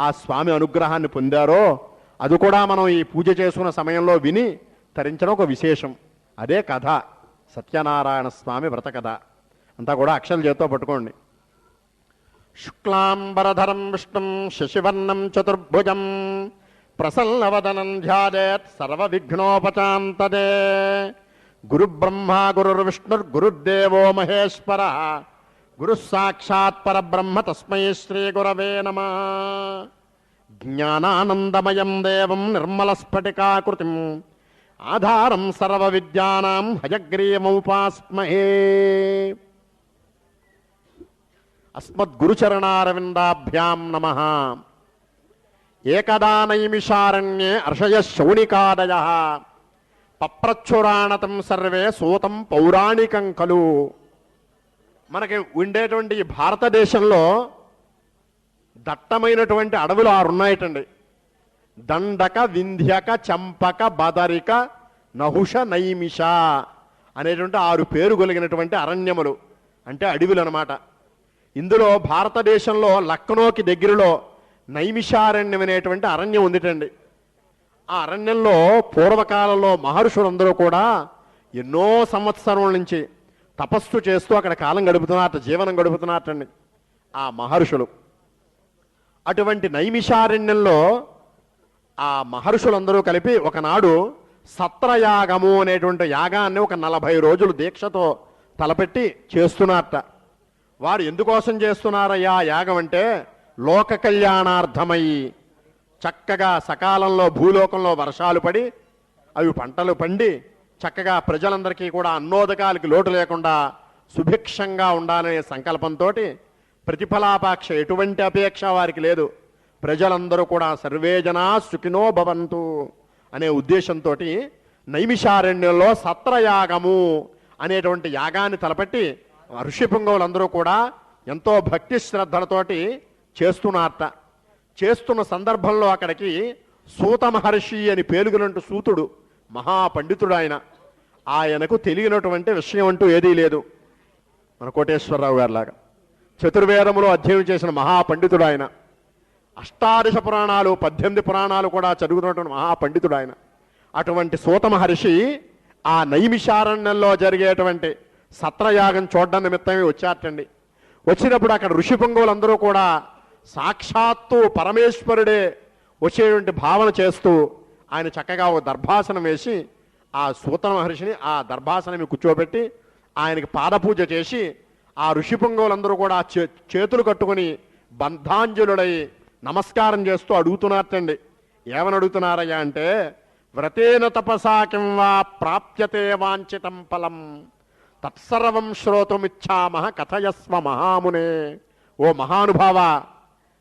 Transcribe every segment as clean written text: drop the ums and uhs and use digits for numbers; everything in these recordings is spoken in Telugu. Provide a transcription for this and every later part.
ఆ స్వామి అనుగ్రహాన్ని పొందారో అది కూడా మనం ఈ పూజ చేసుకున్న సమయంలో విని తరించడం ఒక విశేషం. అదే కథ, సత్యనారాయణ స్వామి వ్రత కథ. అంతా కూడా అక్షరం చేత్తో పట్టుకోండి. శుక్లాంబరధరం విష్ణుం శశివర్ణం చతుర్భుజం ప్రసన్నవదనం ధ్యాయేత్ సర్వ విఘ్నోపశాంతదే. గురుబ్రహ్మ గురుర్విష్ణుర్గురుర్దేవో మహేశ్వర గురుః సాక్షాత్ పరబ్రహ్మ తస్మై శ్రీ గురవే నమః. జ్ఞానానందమయం దేవం నిర్మలస్ఫటికాకృతిం ఆధారం సర్వ విద్యానాం హయగ్రీవముపాస్మహే. అస్మద్గురుచరణారవిందాభ్యాం నమః. ఏకదా నైమిషారణ్యే అర్షయ శౌనికాదయ పప్రచ్చురాణతం సర్వే సూతం పౌరాణికం ఖలు. మనకి ఉండేటువంటి ఈ భారతదేశంలో దట్టమైనటువంటి అడవులు 6 ఉన్నాయటండి. దండక, వింధ్యక, చంపక, బదరిక, నహుష, నైమిష అనేటువంటి 6 పేరు కలిగినటువంటి అరణ్యములు, అంటే అడవులు అన్నమాట. ఇందులో భారతదేశంలో లక్నోకి దగ్గరలో నైమిషారణ్యం అనేటువంటి అరణ్యం ఉందిటండి. ఆ అరణ్యంలో పూర్వకాలంలో మహర్షులందరూ కూడా ఎన్నో సంవత్సరాల నుంచి తపస్సు చేస్తూ అక్కడ కాలం గడుపుతున్నారట, జీవనం గడుపుతున్నారటండి ఆ మహర్షులు. అటువంటి నైమిషారణ్యంలో ఆ మహర్షులందరూ కలిపి ఒకనాడు సత్రయాగము అనేటువంటి యాగాన్ని ఒక 40 రోజులు దీక్షతో తలపెట్టి చేస్తున్నారట. వారు ఎందుకోసం చేస్తున్నారయ్యా యాగం అంటే, లోక కళ్యాణార్థమై చక్కగా సకాలంలో భూలోకంలో వర్షాలు పడి అవి పంటలు పండి చక్కగా ప్రజలందరికీ కూడా అన్నోదకాలకి లోటు లేకుండా సుభిక్షంగా ఉండాలనే సంకల్పంతో, ప్రతిఫలాపేక్ష ఎటువంటి అపేక్ష వారికి లేదు, ప్రజలందరూ కూడా సర్వే జనా సుఖినో భవంతు అనే ఉద్దేశంతో నైమిషారణ్యంలో సత్రయాగము అనేటువంటి యాగాన్ని తలపెట్టి ఋషిపుంగవులందరూ కూడా ఎంతో భక్తి శ్రద్ధలతోటి చేస్తున్నారట. చేస్తున్న సందర్భంలో అక్కడికి సూత మహర్షి అని పేలుగునంటూ సూతుడు మహాపండితుడు ఆయనకు తెలియనటువంటి విషయం అంటూ ఏదీ లేదు. మన కోటేశ్వరరావు గారిలాగా చతుర్వేదములో అధ్యయనం చేసిన మహాపండితుడు ఆయన. అష్టాదశ పురాణాలు 18 పురాణాలు కూడా చదువుతున్నటువంటి మహాపండితుడు ఆయన. అటువంటి సూత మహర్షి ఆ నైమిషారణ్యంలో జరిగేటువంటి సత్రయాగం చూడడం నిమిత్తమే వచ్చారటండి. వచ్చినప్పుడు అక్కడ ఋషిపుంగవులందరూ కూడా సాక్షాత్తు పరమేశ్వరుడే వచ్చేటువంటి భావన చేస్తూ ఆయన చక్కగా ఒక దర్భాసనం వేసి ఆ సూత మహర్షిని ఆ దర్భాసనం కూర్చోబెట్టి ఆయనకి పాదపూజ చేసి ఆ ఋషిపుంగవులందరూ కూడా చేతులు కట్టుకుని బంధాంజలుడై నమస్కారం చేస్తూ అడుగుతున్నారటండి. ఏమని అడుగుతున్నారయ్యా అంటే, వ్రతేన తపసాకిం వా ప్రాప్యతే వాంఛితం ఫలం తత్సర్వం శ్రోతుమిచ్చామః కథయస్వ మహామునే. ఓ మహానుభావ,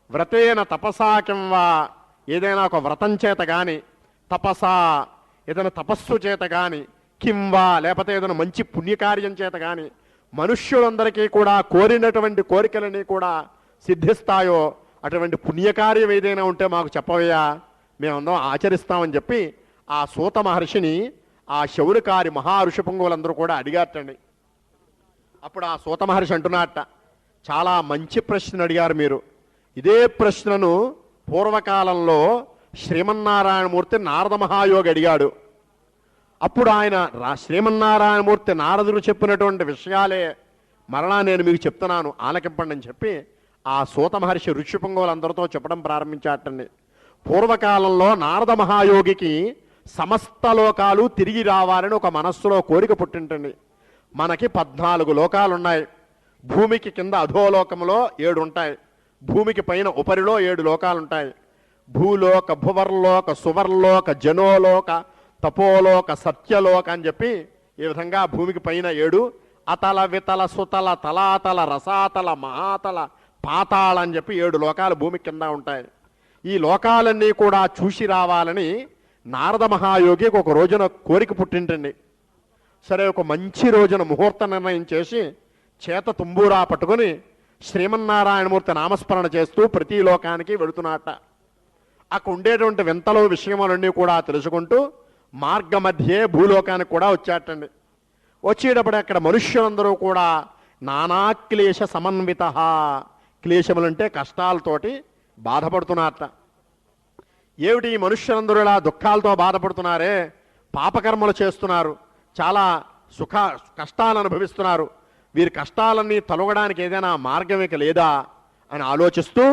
వ్రతేన తపసాకిం వా, ఏదైనా ఒక వ్రతం చేత కానీ, తపసా ఏదైనా తపస్సు చేత కానీ, కిం వా లేకపోతే ఏదైనా మంచి పుణ్యకార్యం చేత కానీ మనుష్యులందరికీ కూడా కోరినటువంటి కోరికలని కూడా సిద్ధిస్తాయో అటువంటి పుణ్యకార్యం ఏదైనా ఉంటే మాకు చెప్పవయ్యా, మేమందరం ఆచరిస్తామని చెప్పి ఆ సూత మహర్షిని ఆ శౌనకారి మహాఋషిపుంగవులందరూ కూడా అడిగారటండి. అప్పుడు ఆ సూత మహర్షి అంటున్నట్ట, చాలా మంచి ప్రశ్న అడిగారు మీరు. ఇదే ప్రశ్నను పూర్వకాలంలో శ్రీమన్నారాయణమూర్తి నారద మహాయోగి అడిగాడు. అప్పుడు ఆయన శ్రీమన్నారాయణమూర్తి నారదుడు చెప్పినటువంటి విషయాలే మరలా నేను మీకు చెప్తున్నాను, ఆలకింపండి అని చెప్పి ఆ సూత మహర్షి ఋషిపుంగవులందరితో చెప్పడం ప్రారంభించాటండి. పూర్వకాలంలో నారద మహాయోగికి సమస్త లోకాలు తిరిగి రావాలని ఒక మనస్సులో కోరిక పుట్టింటండి. మనకి 14 లోకాలున్నాయి. భూమికి కింద అధోలోకంలో 7 ఉంటాయి. భూమికి పైన ఉపరిలో 7 లోకాలుంటాయి. భూలోక, భువర్లోక, సువర్లోక, జనోలోక, తపోలోక, సత్యలోక అని చెప్పి ఈ విధంగా భూమికి పైన 7, అతల, వితల, సుతల, తలాతల, రసాతల, మహాతల, పాతాళ అని చెప్పి 7 లోకాలు భూమి కింద ఉంటాయి. ఈ లోకాలన్నీ కూడా చూసి రావాలని నారద మహాయోగికి ఒక రోజున కోరిక పుట్టింటండి. సరే, ఒక మంచి రోజున ముహూర్త నిర్ణయం చేసి చేత తుంబూరా పట్టుకొని శ్రీమన్నారాయణమూర్తి నామస్మరణ చేస్తూ ప్రతి లోకానికి వెళుతున్నట్ట. అక్కడ ఉండేటువంటి వింతలో విషయములన్నీ కూడా తెలుసుకుంటూ మార్గ మధ్యే భూలోకానికి కూడా వచ్చాటండి. వచ్చేటప్పుడు అక్కడ మనుష్యులందరూ కూడా నానా క్లేశ సమన్విత, క్లేశములంటే కష్టాలతోటి బాధపడుతున్నారట. ఏమిటి ఈ మనుష్యులందరూ ఇలా దుఃఖాలతో బాధపడుతున్నారే, పాపకర్మలు చేస్తున్నారు, చాలా కష్టాలు అనుభవిస్తున్నారు, వీరి కష్టాలన్నీ తొలగడానికి ఏదైనా మార్గం ఇక లేదా అని ఆలోచిస్తూ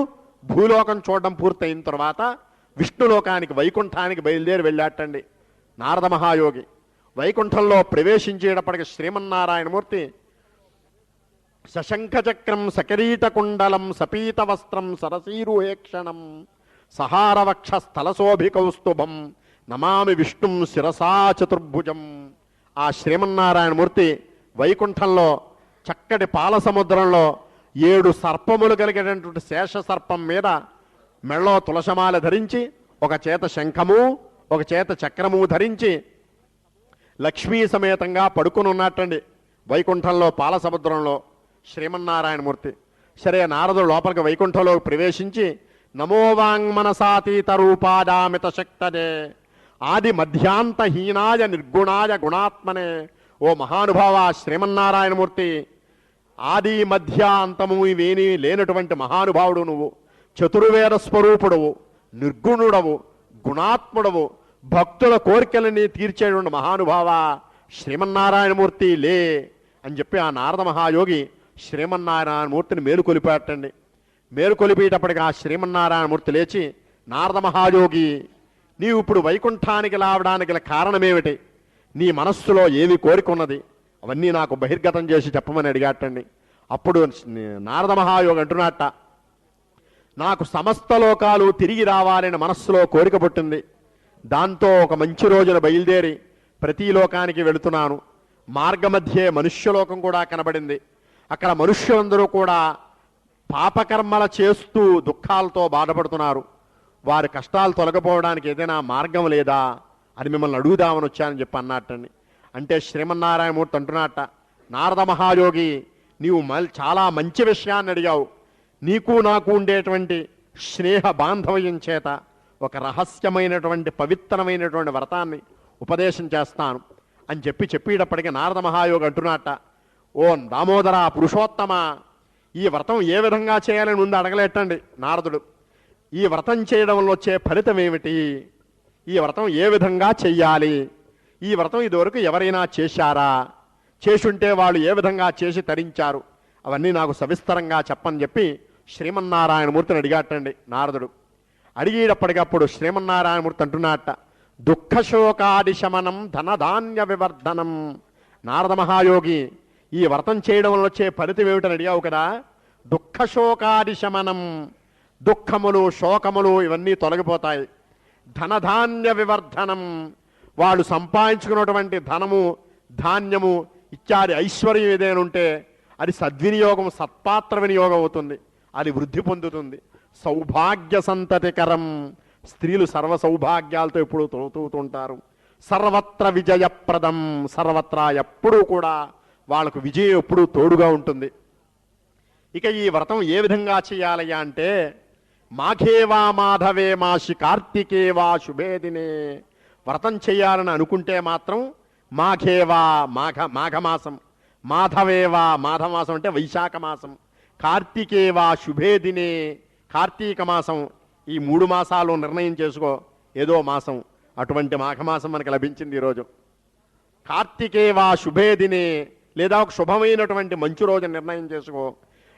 భూలోకం చూడడం పూర్తయిన తర్వాత విష్ణులోకానికి వైకుంఠానికి బయలుదేరి వెళ్ళాటండి నారద మహాయోగి. వైకుంఠంలో ప్రవేశించేటప్పటికి శ్రీమన్నారాయణమూర్తి సశంఖచక్రం సకిరీటకుండలం సపీత వస్త్రం సరసీరుహేక్షణం సహారవక్ష స్థలశోభికౌస్తుభం నమామి విష్ణుం శిరసా చతుర్భుజం. ఆ శ్రీమన్నారాయణమూర్తి వైకుంఠంలో చక్కటి పాల సముద్రంలో 7 సర్పములు కలిగినటువంటి శేష సర్పం మీద మెళ్ళో తులసమాల ధరించి, ఒక చేత శంఖము ఒక చేత చక్రము ధరించి లక్ష్మీ సమేతంగా పడుకుని ఉన్నట్టండి వైకుంఠంలో పాల సముద్రంలో శ్రీమన్నారాయణమూర్తి. సరే, నారదుడు లోపలికి వైకుంఠంలో ప్రవేశించి నమో వాంగ్మనసాతీత రూపాదామిత శక్తదే ఆది మధ్యాంతహీనాయ నిర్గుణాయ గుణాత్మనే. ఓ మహానుభావ శ్రీమన్నారాయణమూర్తి, ఆది మధ్య అంతము ఇవేమీ లేనటువంటి మహానుభావుడు నువ్వు, చతుర్వేద స్వరూపుడవు, నిర్గుణుడవు, గుణాత్ముడవు, భక్తుల కోరికలని తీర్చేటువంటి మహానుభావ శ్రీమన్నారాయణమూర్తి లే అని చెప్పి ఆ నారద మహాయోగి శ్రీమన్నారాయణమూర్తిని మేలుకొలిపాటండి. మేలుకొలిపేటప్పటికి ఆ శ్రీమన్నారాయణమూర్తి లేచి, నారద మహాయోగి, నీవు ఇప్పుడు వైకుంఠానికి రావడానికి గల కారణమేమిటి, నీ మనస్సులో ఏమి కోరికున్నది, అవన్నీ నాకు బహిర్గతం చేసి చెప్పమని అడిగాటండి. అప్పుడు నారద మహాయోగి అంటున్నట్ట, నాకు సమస్త లోకాలు తిరిగి రావాలని మనస్సులో కోరిక పుట్టింది. దాంతో ఒక మంచి రోజున బయలుదేరి ప్రతి లోకానికి వెళుతున్నాను. మార్గమధ్యే మనుష్యలోకం కూడా కనబడింది. అక్కడ మనుష్యులందరూ కూడా పాపకర్మల చేస్తూ దుఃఖాలతో బాధపడుతున్నారు. వారి కష్టాలు తొలగిపోవడానికి ఏదైనా మార్గం లేదా అని మిమ్మల్ని అడుగుదామని వచ్చానని చెప్పి అన్నట్టండి. అంటే శ్రీమన్నారాయణమూర్తి అంటున్నట్ట, నారద మహాయోగి, నీవు చాలా మంచి విషయాన్ని అడిగావు. నీకు నాకు ఉండేటువంటి స్నేహ బాంధవ్యం చేత ఒక రహస్యమైనటువంటి పవిత్రమైనటువంటి వ్రతాన్ని ఉపదేశం చేస్తాను అని చెప్పేటప్పటికీ నారద మహాయోగి అంటున్నట్ట, ఓ దామోదర పురుషోత్తమ, ఈ వ్రతం ఏ విధంగా చేయాలని ముందు అడగలేటండి నారదుడు. ఈ వ్రతం చేయడం వల్ల వచ్చే ఫలితం ఏమిటి, ఈ వ్రతం ఏ విధంగా చెయ్యాలి, ఈ వ్రతం ఇదివరకు ఎవరైనా చేశారా, చేసుంటే వాళ్ళు ఏ విధంగా చేసి తరించారు, అవన్నీ నాకు సవిస్తరంగా చెప్పని చెప్పి శ్రీమన్నారాయణమూర్తిని అడిగాటండి నారదుడు. అడిగేటప్పటికప్పుడు శ్రీమన్నారాయణమూర్తి అంటున్నట్ట, దుఃఖశోకాదిశమనం ధనధాన్య వివర్ధనం. నారద మహాయోగి, ఈ వ్రతం చేయడం వల్ల వచ్చే ఫలితం ఏమిటని అడిగావు కదా, దుఃఖశోకాదిశమనం, దుఃఖములు శోకములు ఇవన్నీ తొలగిపోతాయి. ధనధాన్య వివర్ధనం, వాళ్ళు సంపాదించుకున్నటువంటి ధనము ధాన్యము ఇత్యాది ఐశ్వర్యం ఏదైనా ఉంటే అది సద్వినియోగం సత్పాత్ర వినియోగం అవుతుంది, అది వృద్ధి పొందుతుంది. సౌభాగ్య సంతతికరం, స్త్రీలు సర్వ సౌభాగ్యాలతో ఎప్పుడూ తొలుతుంటారు. సర్వత్ర విజయప్రదం, సర్వత్రా ఎప్పుడూ కూడా వాళ్ళకు విజయం ఎప్పుడూ తోడుగా ఉంటుంది. ఇక ఈ వ్రతం ఏ విధంగా చేయాలయ్యా అంటే, మాఘేవా మాధవే మాసి కార్తికేవా శుభేదినే. వ్రతం చేయాలని అనుకుంటే మాత్రం మాఘేవా మాఘమాసం, మాధవేవా మాఘమాసం అంటే వైశాఖ మాసం, కార్తికేవా శుభేదినే కార్తీక మాసం, ఈ 3 మాసాలు నిర్ణయం చేసుకో ఏదో మాసం. అటువంటి మాఘమాసం మనకు లభించింది ఈరోజు. కార్తికేవా శుభేదినే, లేదా ఒక శుభమైనటువంటి మంచి రోజు నిర్ణయం చేసుకో.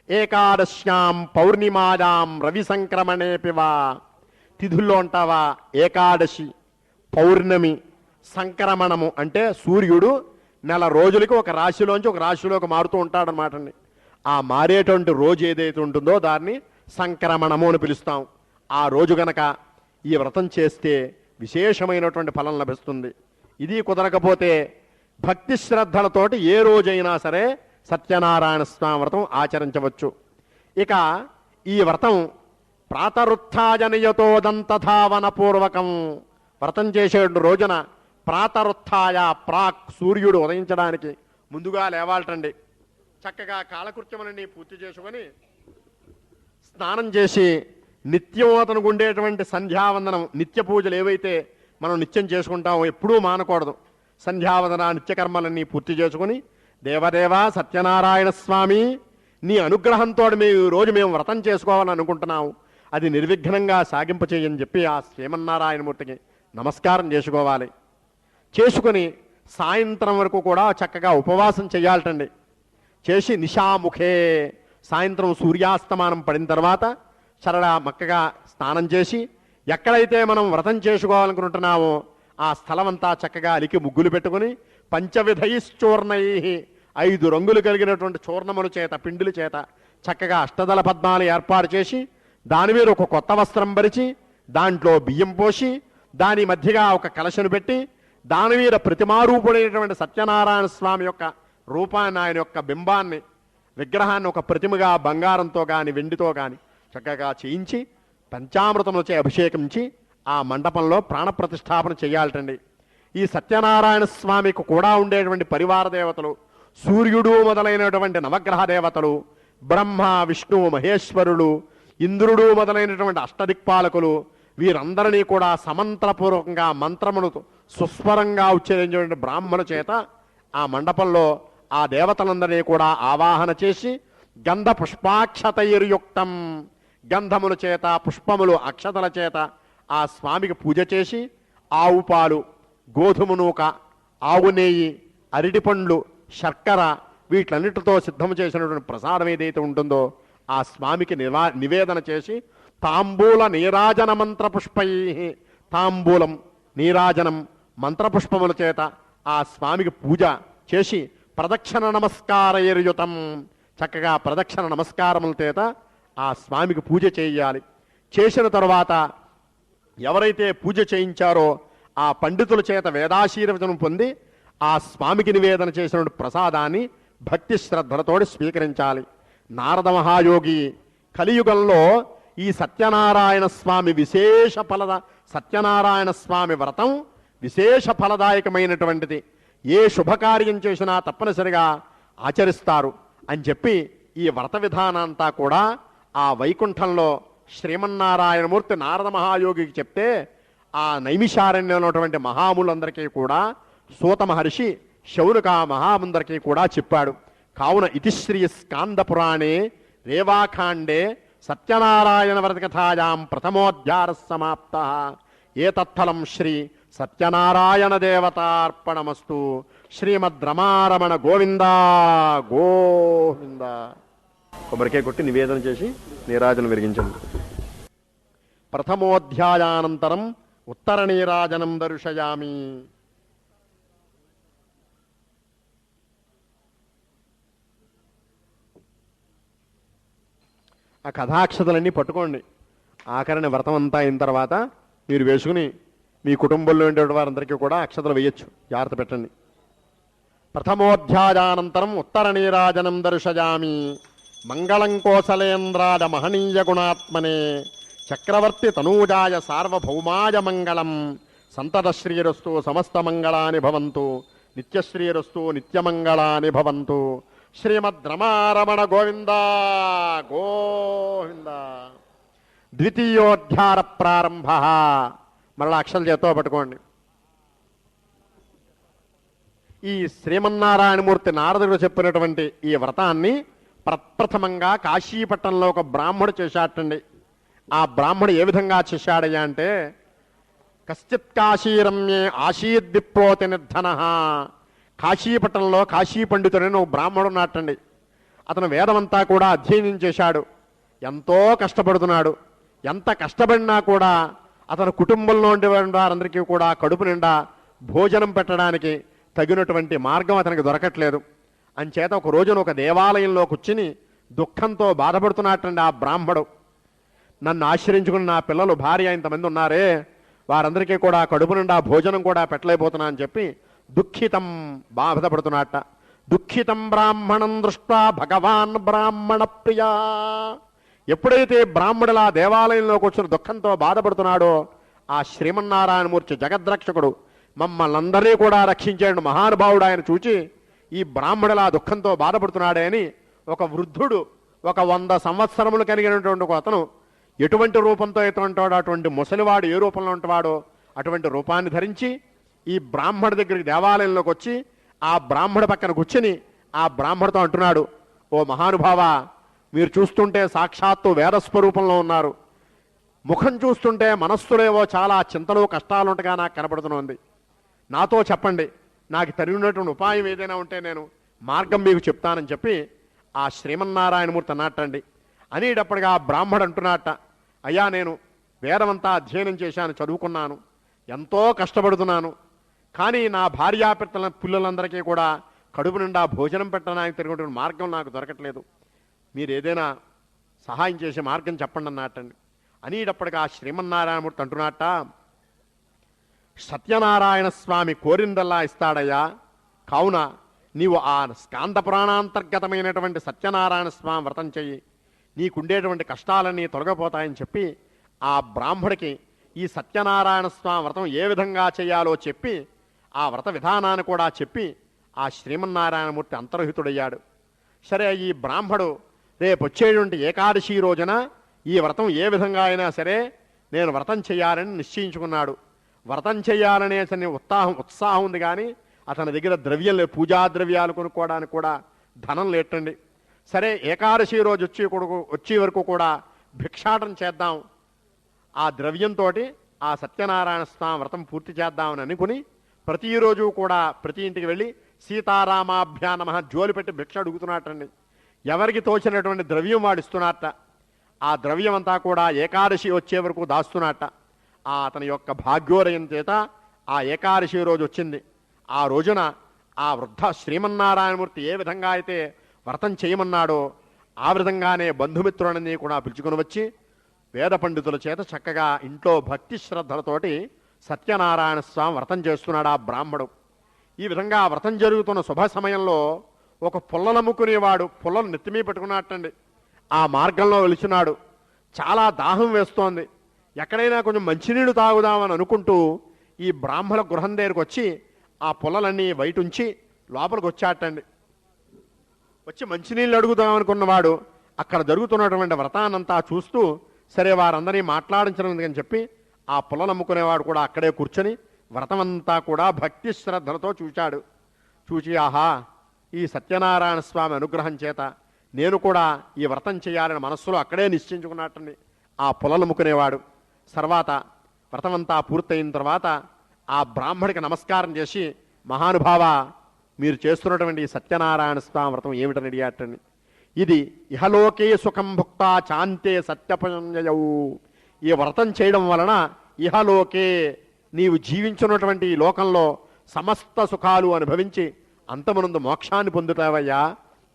ఏకాదశ్యాం పౌర్ణిమాయాం రవి సంక్రమణేపివా. తిథుల్లో ఉంటావా, ఏకాదశి, పౌర్ణమి, సంక్రమణము అంటే సూర్యుడు నెల రోజులకి ఒక రాశిలోంచి ఒక రాశిలోకి మారుతూ ఉంటాడనమాట అండి. ఆ మారేటువంటి రోజు ఏదైతే ఉంటుందో దాన్ని సంక్రమణము అని పిలుస్తాం. ఆ రోజు గనక ఈ వ్రతం చేస్తే విశేషమైనటువంటి ఫలం లభిస్తుంది. ఇది కుదరకపోతే భక్తి శ్రద్ధలతోటి ఏ రోజైనా సరే సత్యనారాయణ స్వామి వ్రతం ఆచరించవచ్చు. ఇక ఈ వ్రతం ప్రాతరుత్థాయనియతో దంతధావన పూర్వకం, వ్రతం చేసే రోజున ప్రాతరుత్థాయ ప్రాక్, సూర్యుడు ఉదయించడానికి ముందుగా లేవాలటండి. చక్కగా కాలకృత్యములని పూర్తి చేసుకొని స్నానం చేసి నిత్యం అతనికి ఉండేటువంటి సంధ్యావందనం, నిత్య పూజలు ఏవైతే మనం నిత్యం చేసుకుంటామో ఎప్పుడూ మానకూడదు. సంధ్యావందన నిత్యకర్మలన్నీ పూర్తి చేసుకుని, దేవదేవా సత్యనారాయణ స్వామి, నీ అనుగ్రహంతో మేము ఈరోజు వ్రతం చేసుకోవాలని అనుకుంటున్నాము, అది నిర్విఘ్నంగా సాగింపచేయని చెప్పి ఆ శ్రీమన్నారాయణమూర్తికి నమస్కారం చేసుకోవాలి. చేసుకుని సాయంత్రం వరకు కూడా చక్కగా ఉపవాసం చేయాలటండి. చేసి నిశాముఖే సాయంత్రం సూర్యాస్తమానం పడిన తర్వాత సరళ మక్కగా స్నానం చేసి ఎక్కడైతే మనం వ్రతం చేసుకోవాలనుకుంటున్నామో ఆ స్థలం అంతా చక్కగా అలికి ముగ్గులు పెట్టుకుని పంచవిధైశ్చూర్ణై 5 రంగులు కలిగినటువంటి చూర్ణముల చేత పిండిల చేత చక్కగా అష్టదళ పద్మాలు ఏర్పాటు చేసి దాని మీద ఒక కొత్త వస్త్రం పరిచి దాంట్లో బియ్యం పోసి దాని మధ్యగా ఒక కలశను పెట్టి దాని మీద ప్రతిమారూపుడైనటువంటి సత్యనారాయణ స్వామి యొక్క రూపాన్ని, ఆయన యొక్క బింబాన్ని, విగ్రహాన్ని ఒక ప్రతిమగా బంగారంతో కానీ వెండితో కానీ చక్కగా చేయించి పంచామృతములచే అభిషేకించి ఆ మండపంలో ప్రాణప్రతిష్ఠాపన చేయాలటండి. ఈ సత్యనారాయణ స్వామికి కూడా ఉండేటువంటి పరివార దేవతలు, సూర్యుడు మొదలైనటువంటి నవగ్రహ దేవతలు, బ్రహ్మ విష్ణు మహేశ్వరులు, ఇంద్రుడు మొదలైనటువంటి అష్టదిక్పాలకులు, వీరందరినీ కూడా సమంత్రపూర్వకంగా మంత్రములతో సుస్వరంగా ఉచ్చరించేటువంటి బ్రాహ్మణ చేత ఆ మండపంలో ఆ దేవతలందరినీ కూడా ఆవాహన చేసి గంధ పుష్పాక్షతైర్యుక్తం, గంధముల చేత పుష్పములు అక్షతల చేత ఆ స్వామికి పూజ చేసి ఆవు పాలు, గోధుమ నూక, ఆవు నెయ్యి, అరటిపండ్లు, శర్కర వీటన్నిటితో సిద్ధం చేసినటువంటి ప్రసాదం ఏదైతే ఉంటుందో ఆ స్వామికి నివేదన చేసి తాంబూల నీరాజన మంత్రపుష్పై, తాంబూలం నీరాజనం మంత్రపుష్పముల చేత ఆ స్వామికి పూజ చేసి ప్రదక్షిణ నమస్కారయుతం, చక్కగా ప్రదక్షిణ నమస్కారముల చేత ఆ స్వామికి పూజ చేయాలి. చేసిన తరువాత ఎవరైతే పూజ చేయించారో ఆ పండితుల చేత వేదాశీర్వచనం పొంది ఆ స్వామికి నివేదన చేసిన ప్రసాదాన్ని భక్తి శ్రద్ధలతోటి స్వీకరించాలి. నారద మహాయోగి కలియుగంలో ఈ సత్యనారాయణ స్వామి సత్యనారాయణ స్వామి వ్రతం విశేష ఫలదాయకమైనటువంటిది, ఏ శుభకార్యం చేసినా తప్పనిసరిగా ఆచరిస్తారు అని చెప్పి ఈ వ్రత విధానంతా కూడా ఆ వైకుంఠంలో శ్రీమన్నారాయణమూర్తి నారద మహాయోగికి చెప్తే ఆ నైమిషారణ్యంలో ఉన్నటువంటి మహాములందరికీ కూడా సూత మహర్షి శౌనక మహాముందరికీ కూడా చెప్పాడు. కావున ఇతి శ్రీ స్కాంద పురాణే రేవాఖాండే సత్యనారాయణ వ్రతకథాయాం ప్రథమోధ్యాయ సమాప్త. ఏతత్ఫలం శ్రీ సత్యనారాయణ దేవతార్పణమస్తు. శ్రీమద్ రమారమణ గోవింద గోవింద. కొబ్బరికాయ కొట్టి నివేదన చేసి నీరాజనం విరిగించండి. ప్రథమోధ్యాయానంతరం ఉత్తర నీరాజనం దర్శయామి. ఆ కథాక్షతలన్నీ పట్టుకోండి. ఆఖరిని వ్రతం అంతా అయిన తర్వాత మీరు వేసుకుని మీ కుటుంబంలో ఉండేటువంటి వారందరికీ కూడా అక్షతలు వేయచ్చు. జాగ్రత్త పెట్టండి. ప్రథమోధ్యాయానంతరం ఉత్తర నీరాజనం దర్శయామి. మంగళం కోసలేంద్రాయ మహనీయ గుణాత్మనే చక్రవర్తి తనూజాయ సార్వభౌమాయ మంగళం. సంతతశ్రీరస్తు సమస్త మంగళాని భవంతు. నిత్యశ్రీరస్తు నిత్యమంగళాని భవంతు. శ్రీమద్ రమారమణ గోవింద గోవింద. ద్వితీయోధ్యాయ ప్రారంభ. మరలా అక్షరం చేత్తో పట్టుకోండి. ఈ శ్రీమన్నారాయణమూర్తి నారదుడు చెప్పినటువంటి ఈ వ్రతాన్ని ప్రప్రథమంగా కాశీపట్నంలో ఒక బ్రాహ్మడు చేశాటండి. ఆ బ్రాహ్మడు ఏ విధంగా చేశాడయ్యా అంటే, కశ్చిత్ కాశీరమ్యే ఆశీద్విప్రోతి నిర్ధన. కాశీపట్నంలో కాశీ పండితుడని ఒక బ్రాహ్మడు ఉన్నట్టండి. అతను వేదమంతా కూడా అధ్యయనం చేశాడు. ఎంతో కష్టపడుతున్నాడు. ఎంత కష్టపడినా కూడా అతని కుటుంబంలో ఉండే వారందరికీ కూడా కడుపు నిండా భోజనం పెట్టడానికి తగినటువంటి మార్గం అతనికి దొరకట్లేదు. అంచేత ఒక రోజున ఒక దేవాలయంలో కూర్చుని దుఃఖంతో బాధపడుతున్నట్టండి ఆ బ్రాహ్మడు. నన్ను ఆశ్రయించుకుని నా పిల్లలు భార్య ఇంతమంది ఉన్నారే, వారందరికీ కూడా కడుపు నిండా భోజనం కూడా పెట్టలేకపోతున్నా అని చెప్పి దుఃఖితం బాధపడుతున్నట్ట. దుఃఖితం బ్రాహ్మణం దృష్ట్వా భగవాన్ బ్రాహ్మణ ప్రియా. ఎప్పుడైతే బ్రాహ్మణుల దేవాలయంలో కూర్చుని దుఃఖంతో బాధపడుతున్నాడో ఆ శ్రీమన్నారాయణమూర్తి జగద్రక్షకుడు మమ్మల్ని అందరినీ కూడా రక్షించాడు మహానుభావుడు ఆయన చూచి, ఈ బ్రాహ్మణుల దుఃఖంతో బాధపడుతున్నాడే అని ఒక వృద్ధుడు, ఒక 100 సంవత్సరములు కలిగినటువంటి ఒక అతను ఎటువంటి రూపంతో ఎటువంటి అటువంటి ముసలివాడు ఏ రూపంలో ఉంటువాడో అటువంటి రూపాన్ని ధరించి ఈ బ్రాహ్మణుడి దగ్గరికి దేవాలయంలోకి వచ్చి ఆ బ్రాహ్మణుడి పక్కన కూర్చుని ఆ బ్రాహ్మణుడితో అంటున్నాడు, ఓ మహానుభావ, మీరు చూస్తుంటే సాక్షాత్తు వేదస్వరూపంలో ఉన్నారు. ముఖం చూస్తుంటే మనస్సులేవో చాలా చింతలు కష్టాలు ఉంటగా నాకు కనబడుతుంది. నాతో చెప్పండి, నాకు తరిగినటువంటి ఉపాయం ఏదైనా ఉంటే నేను మార్గం మీకు చెప్తానని చెప్పి ఆ శ్రీమన్నారాయణమూర్తి అన్నట్టండి. అనేటప్పటిగా ఆ బ్రాహ్మడు అంటున్నట్ట, అయ్యా నేను వేదమంతా అధ్యయనం చేశాను, చదువుకున్నాను, ఎంతో కష్టపడుతున్నాను, కానీ నా పిల్లలందరికీ కూడా కడుపు నిండా భోజనం పెట్టడానికి తిరిగినటువంటి మార్గం నాకు దొరకట్లేదు, మీరు ఏదైనా సహాయం చేసే మార్గం చెప్పండి అన్నట్టండి. అనేటప్పటికి ఆ శ్రీమన్నారాయణమూర్తి అంటున్నట్ట, సత్యనారాయణ స్వామి కోరిందల్లా ఇస్తాడయ్యా, కావున నీవు ఆ స్కాంద పురాణాంతర్గతమైనటువంటి సత్యనారాయణ స్వామి వ్రతం చెయ్యి, నీకుండేటువంటి కష్టాలన్నీ తొలగిపోతాయని చెప్పి ఆ బ్రాహ్మడికి ఈ సత్యనారాయణ స్వామి వ్రతం ఏ విధంగా చేయాలో చెప్పి ఆ వ్రత విధానాన్ని కూడా చెప్పి ఆ శ్రీమన్నారాయణమూర్తి అంతర్హితుడయ్యాడు. సరే, ఈ బ్రాహ్మడు రేపు వచ్చేటువంటి ఏకాదశి రోజున ఈ వ్రతం ఏ విధంగా అయినా సరే నేను వ్రతం చేయాలని నిశ్చయించుకున్నాడు. వ్రతం చేయాలనే ఉత్సాహం ఉంది, కానీ అతని దగ్గర ద్రవ్యం లేదు, పూజా ద్రవ్యాలు కొనుక్కోవడానికి కూడా ధనం లేటండి. సరే, ఏకాదశి రోజు వచ్చే వరకు కూడా భిక్షాటం చేద్దాం, ఆ ద్రవ్యంతో ఆ సత్యనారాయణ స్వామి వ్రతం పూర్తి చేద్దామని అనుకుని ప్రతిరోజు కూడా ప్రతి ఇంటికి వెళ్ళి సీతారామాభ్యా నమః జోలి పెట్టి భిక్ష అడుగుతున్నట్టండి. ఎవరికి తోచినటువంటి ద్రవ్యం వాడు ఇస్తున్నట్ట. ఆ ద్రవ్యం అంతా కూడా ఏకాదశి వచ్చే వరకు దాస్తున్నట్ట. అతని యొక్క భాగ్యోదయం చేత ఆ ఏకాదశి రోజు వచ్చింది. ఆ రోజున ఆ వృద్ధ శ్రీమన్నారాయణమూర్తి ఏ విధంగా అయితే వ్రతం చేయమన్నాడో ఆ విధంగానే బంధుమిత్రులని కూడా పిలుచుకుని వచ్చి వేద పండితుల చేత చక్కగా ఇంట్లో భక్తి శ్రద్ధలతోటి సత్యనారాయణ స్వామి వ్రతం చేస్తున్నాడు ఆ బ్రాహ్మడు. ఈ విధంగా వ్రతం జరుగుతున్న శుభ సమయంలో ఒక పుల్లలమ్ముకునేవాడు పుల్లలు నెత్తిమీ పెట్టుకున్నట్టండి. ఆ మార్గంలో వెలుచున్నాడు. చాలా దాహం వేస్తోంది, ఎక్కడైనా కొంచెం మంచినీళ్ళు తాగుదామని అనుకుంటూ ఈ బ్రాహ్మణ గృహం దగ్గరికి వచ్చి ఆ పుల్లలన్నీ బయట ఉంచి లోపలికి వచ్చాటండి. వచ్చి మంచినీళ్ళు అడుగుదామనుకున్నవాడు అక్కడ జరుగుతున్నటువంటి వ్రతాన్నంతా చూస్తూ సరే వారందరినీ మాట్లాడించడం చెప్పి ఆ పుల్లలు అమ్ముకునేవాడు కూడా అక్కడే కూర్చొని వ్రతమంతా కూడా భక్తి శ్రద్ధలతో చూశాడు. చూచి ఆహా, ఈ సత్యనారాయణ స్వామి అనుగ్రహం చేత నేను కూడా ఈ వ్రతం చేయాలని మనస్సులో అక్కడే నిశ్చయించుకున్నట్టండి ఆ పుల్లలు అమ్ముకునేవాడు. తర్వాత వ్రతమంతా పూర్తయిన తర్వాత ఆ బ్రాహ్మడికి నమస్కారం చేసి, మహానుభావ, మీరు చేస్తున్నటువంటి ఈ సత్యనారాయణ స్వామి వ్రతం ఏమిటని అడిగాటండి. ఇది ఇహలోకే సుఖం భుక్త చాంతే సత్యపంజయవు. ఈ వ్రతం చేయడం వలన ఇహలోకే నీవు జీవించున్నటువంటి ఈ లోకంలో సమస్త సుఖాలు అనుభవించి అంతమునందు మోక్షాన్ని పొందుతావయ్యా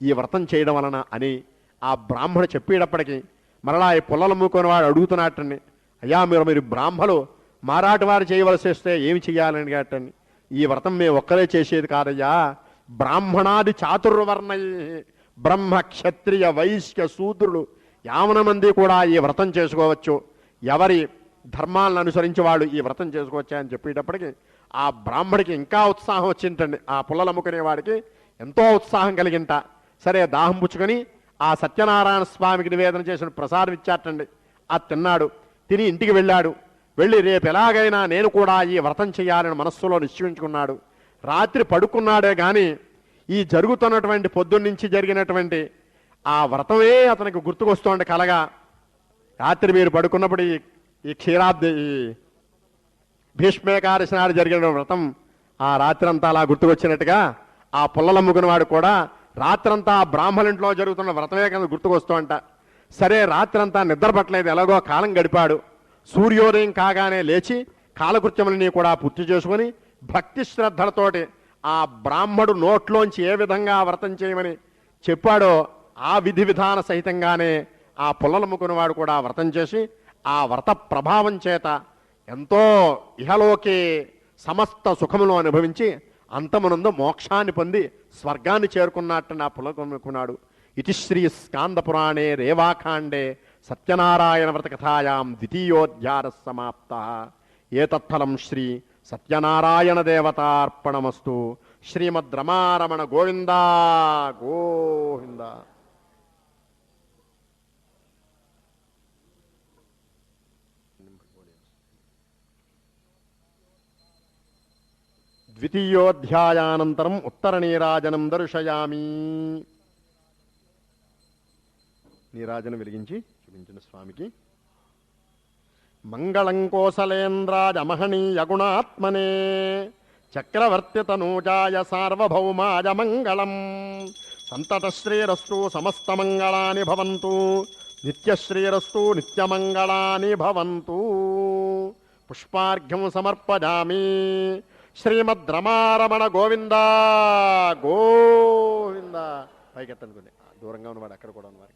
ఈ వ్రతం చేయడం వలన అని ఆ బ్రాహ్మడు చెప్పేటప్పటికీ మరలా ఈ పుల్లలు అమ్ముకొని వాడు అడుగుతున్నట్టండి, అయ్యా మీరు బ్రాహ్మలు మారాటి వారు చేయవలసి వస్తే ఏమి చెయ్యాలని అడిగేటండి. ఈ వ్రతం మేము ఒక్కరే చేసేది కాదయ్యా, బ్రాహ్మణాది చాతుర్వర్ణ బ్రహ్మ క్షత్రియ వైశ్య శూద్రులు యావన మంది కూడా ఈ వ్రతం చేసుకోవచ్చు, ఎవరి ధర్మాలను అనుసరించి వాళ్ళు ఈ వ్రతం చేసుకోవచ్చా అని చెప్పేటప్పటికి ఆ బ్రాహ్మడికి ఇంకా ఉత్సాహం వచ్చిందండి. ఆ పుల్లలు అమ్ముకునే వాడికి ఎంతో ఉత్సాహం కలిగింట. సరే, దాహం పుచ్చుకొని ఆ సత్యనారాయణ స్వామికి నివేదన చేసిన ప్రసాదం ఇచ్చాటండి. అది తిన్నాడు. తిని ఇంటికి వెళ్ళాడు. వెళ్ళి రేపు ఎలాగైనా నేను కూడా ఈ వ్రతం చేయాలని మనస్సులో నిశ్చయించుకున్నాడు. రాత్రి పడుకున్నాడే కానీ ఈ జరుగుతున్నటువంటి పొద్దున్నుంచి జరిగినటువంటి ఆ వ్రతమే అతనికి గుర్తుకొస్తోంది కలగా. రాత్రి మీరు పడుకున్నప్పుడు ఈ క్షీరాబ్ది భీష్మేకాదశి నాడు జరిగిన వ్రతం ఆ రాత్రంతా అలా గుర్తుకొచ్చినట్టుగా ఆ పుల్లలమ్ముకున్న వాడు కూడా రాత్రంతా బ్రాహ్మణింట్లో జరుగుతున్న వ్రతమే కదా గుర్తుకొస్తూ అంట. సరే, రాత్రంతా నిద్ర పట్టలేదు, ఎలాగో కాలం గడిపాడు. సూర్యోదయం కాగానే లేచి కాలకృత్యములని కూడా పూర్తి చేసుకుని భక్తి శ్రద్ధలతోటి ఆ బ్రాహ్మడు నోట్లోంచి ఏ విధంగా వ్రతం చేయమని చెప్పాడో ఆ విధి విధాన సహితంగానే ఆ పుల్లలమ్ముకున్నవాడు కూడా వ్రతం చేసి ఆ వ్రత ప్రభావం చేత ఎంతో ఇహలోకే సమస్త సుఖములు అనుభవించి అంతమునందు మోక్షాన్ని పొంది స్వర్గాన్ని చేరుకున్నట్టు నా పుల్లలమ్ముకున్నాడు. ఇతి శ్రీ స్కాంద పురాణే రేవాఖాండే సత్యనారాయణ వ్రత కథాయాం ద్వితీయోధ్యాయ సమాప్త. ఏతత్ఫలం శ్రీ సత్యనారాయణ దేవతార్పణమస్తు. శ్రీమద్ రమారమణ గోవింద గోవింద. ద్వితీయోధ్యాయానంతరం ఉత్తర నీరాజనం దర్శయామి. నీరాజనం వెలిగించి చూపించిన స్వామికి మంగళం కోసలేంద్రాయ మహనీయ గుణాత్మనే చక్రవర్తి తనూజాయ సార్వభౌమాయ మంగళం. సంతతశ్రీరస్తు సమస్తమంగళాని భవంతు. నిత్యశ్రీరస్తు నిత్యమంగళాని భవంతు. పుష్పార్ఘ్యం సమర్పయామి. శ్రీమద్రమారమణ గోవింద గోవింద. పైకెత్తనుకుని దూరంగా ఉన్నవాడు అక్కడ కూడా ఉన్నవాడు.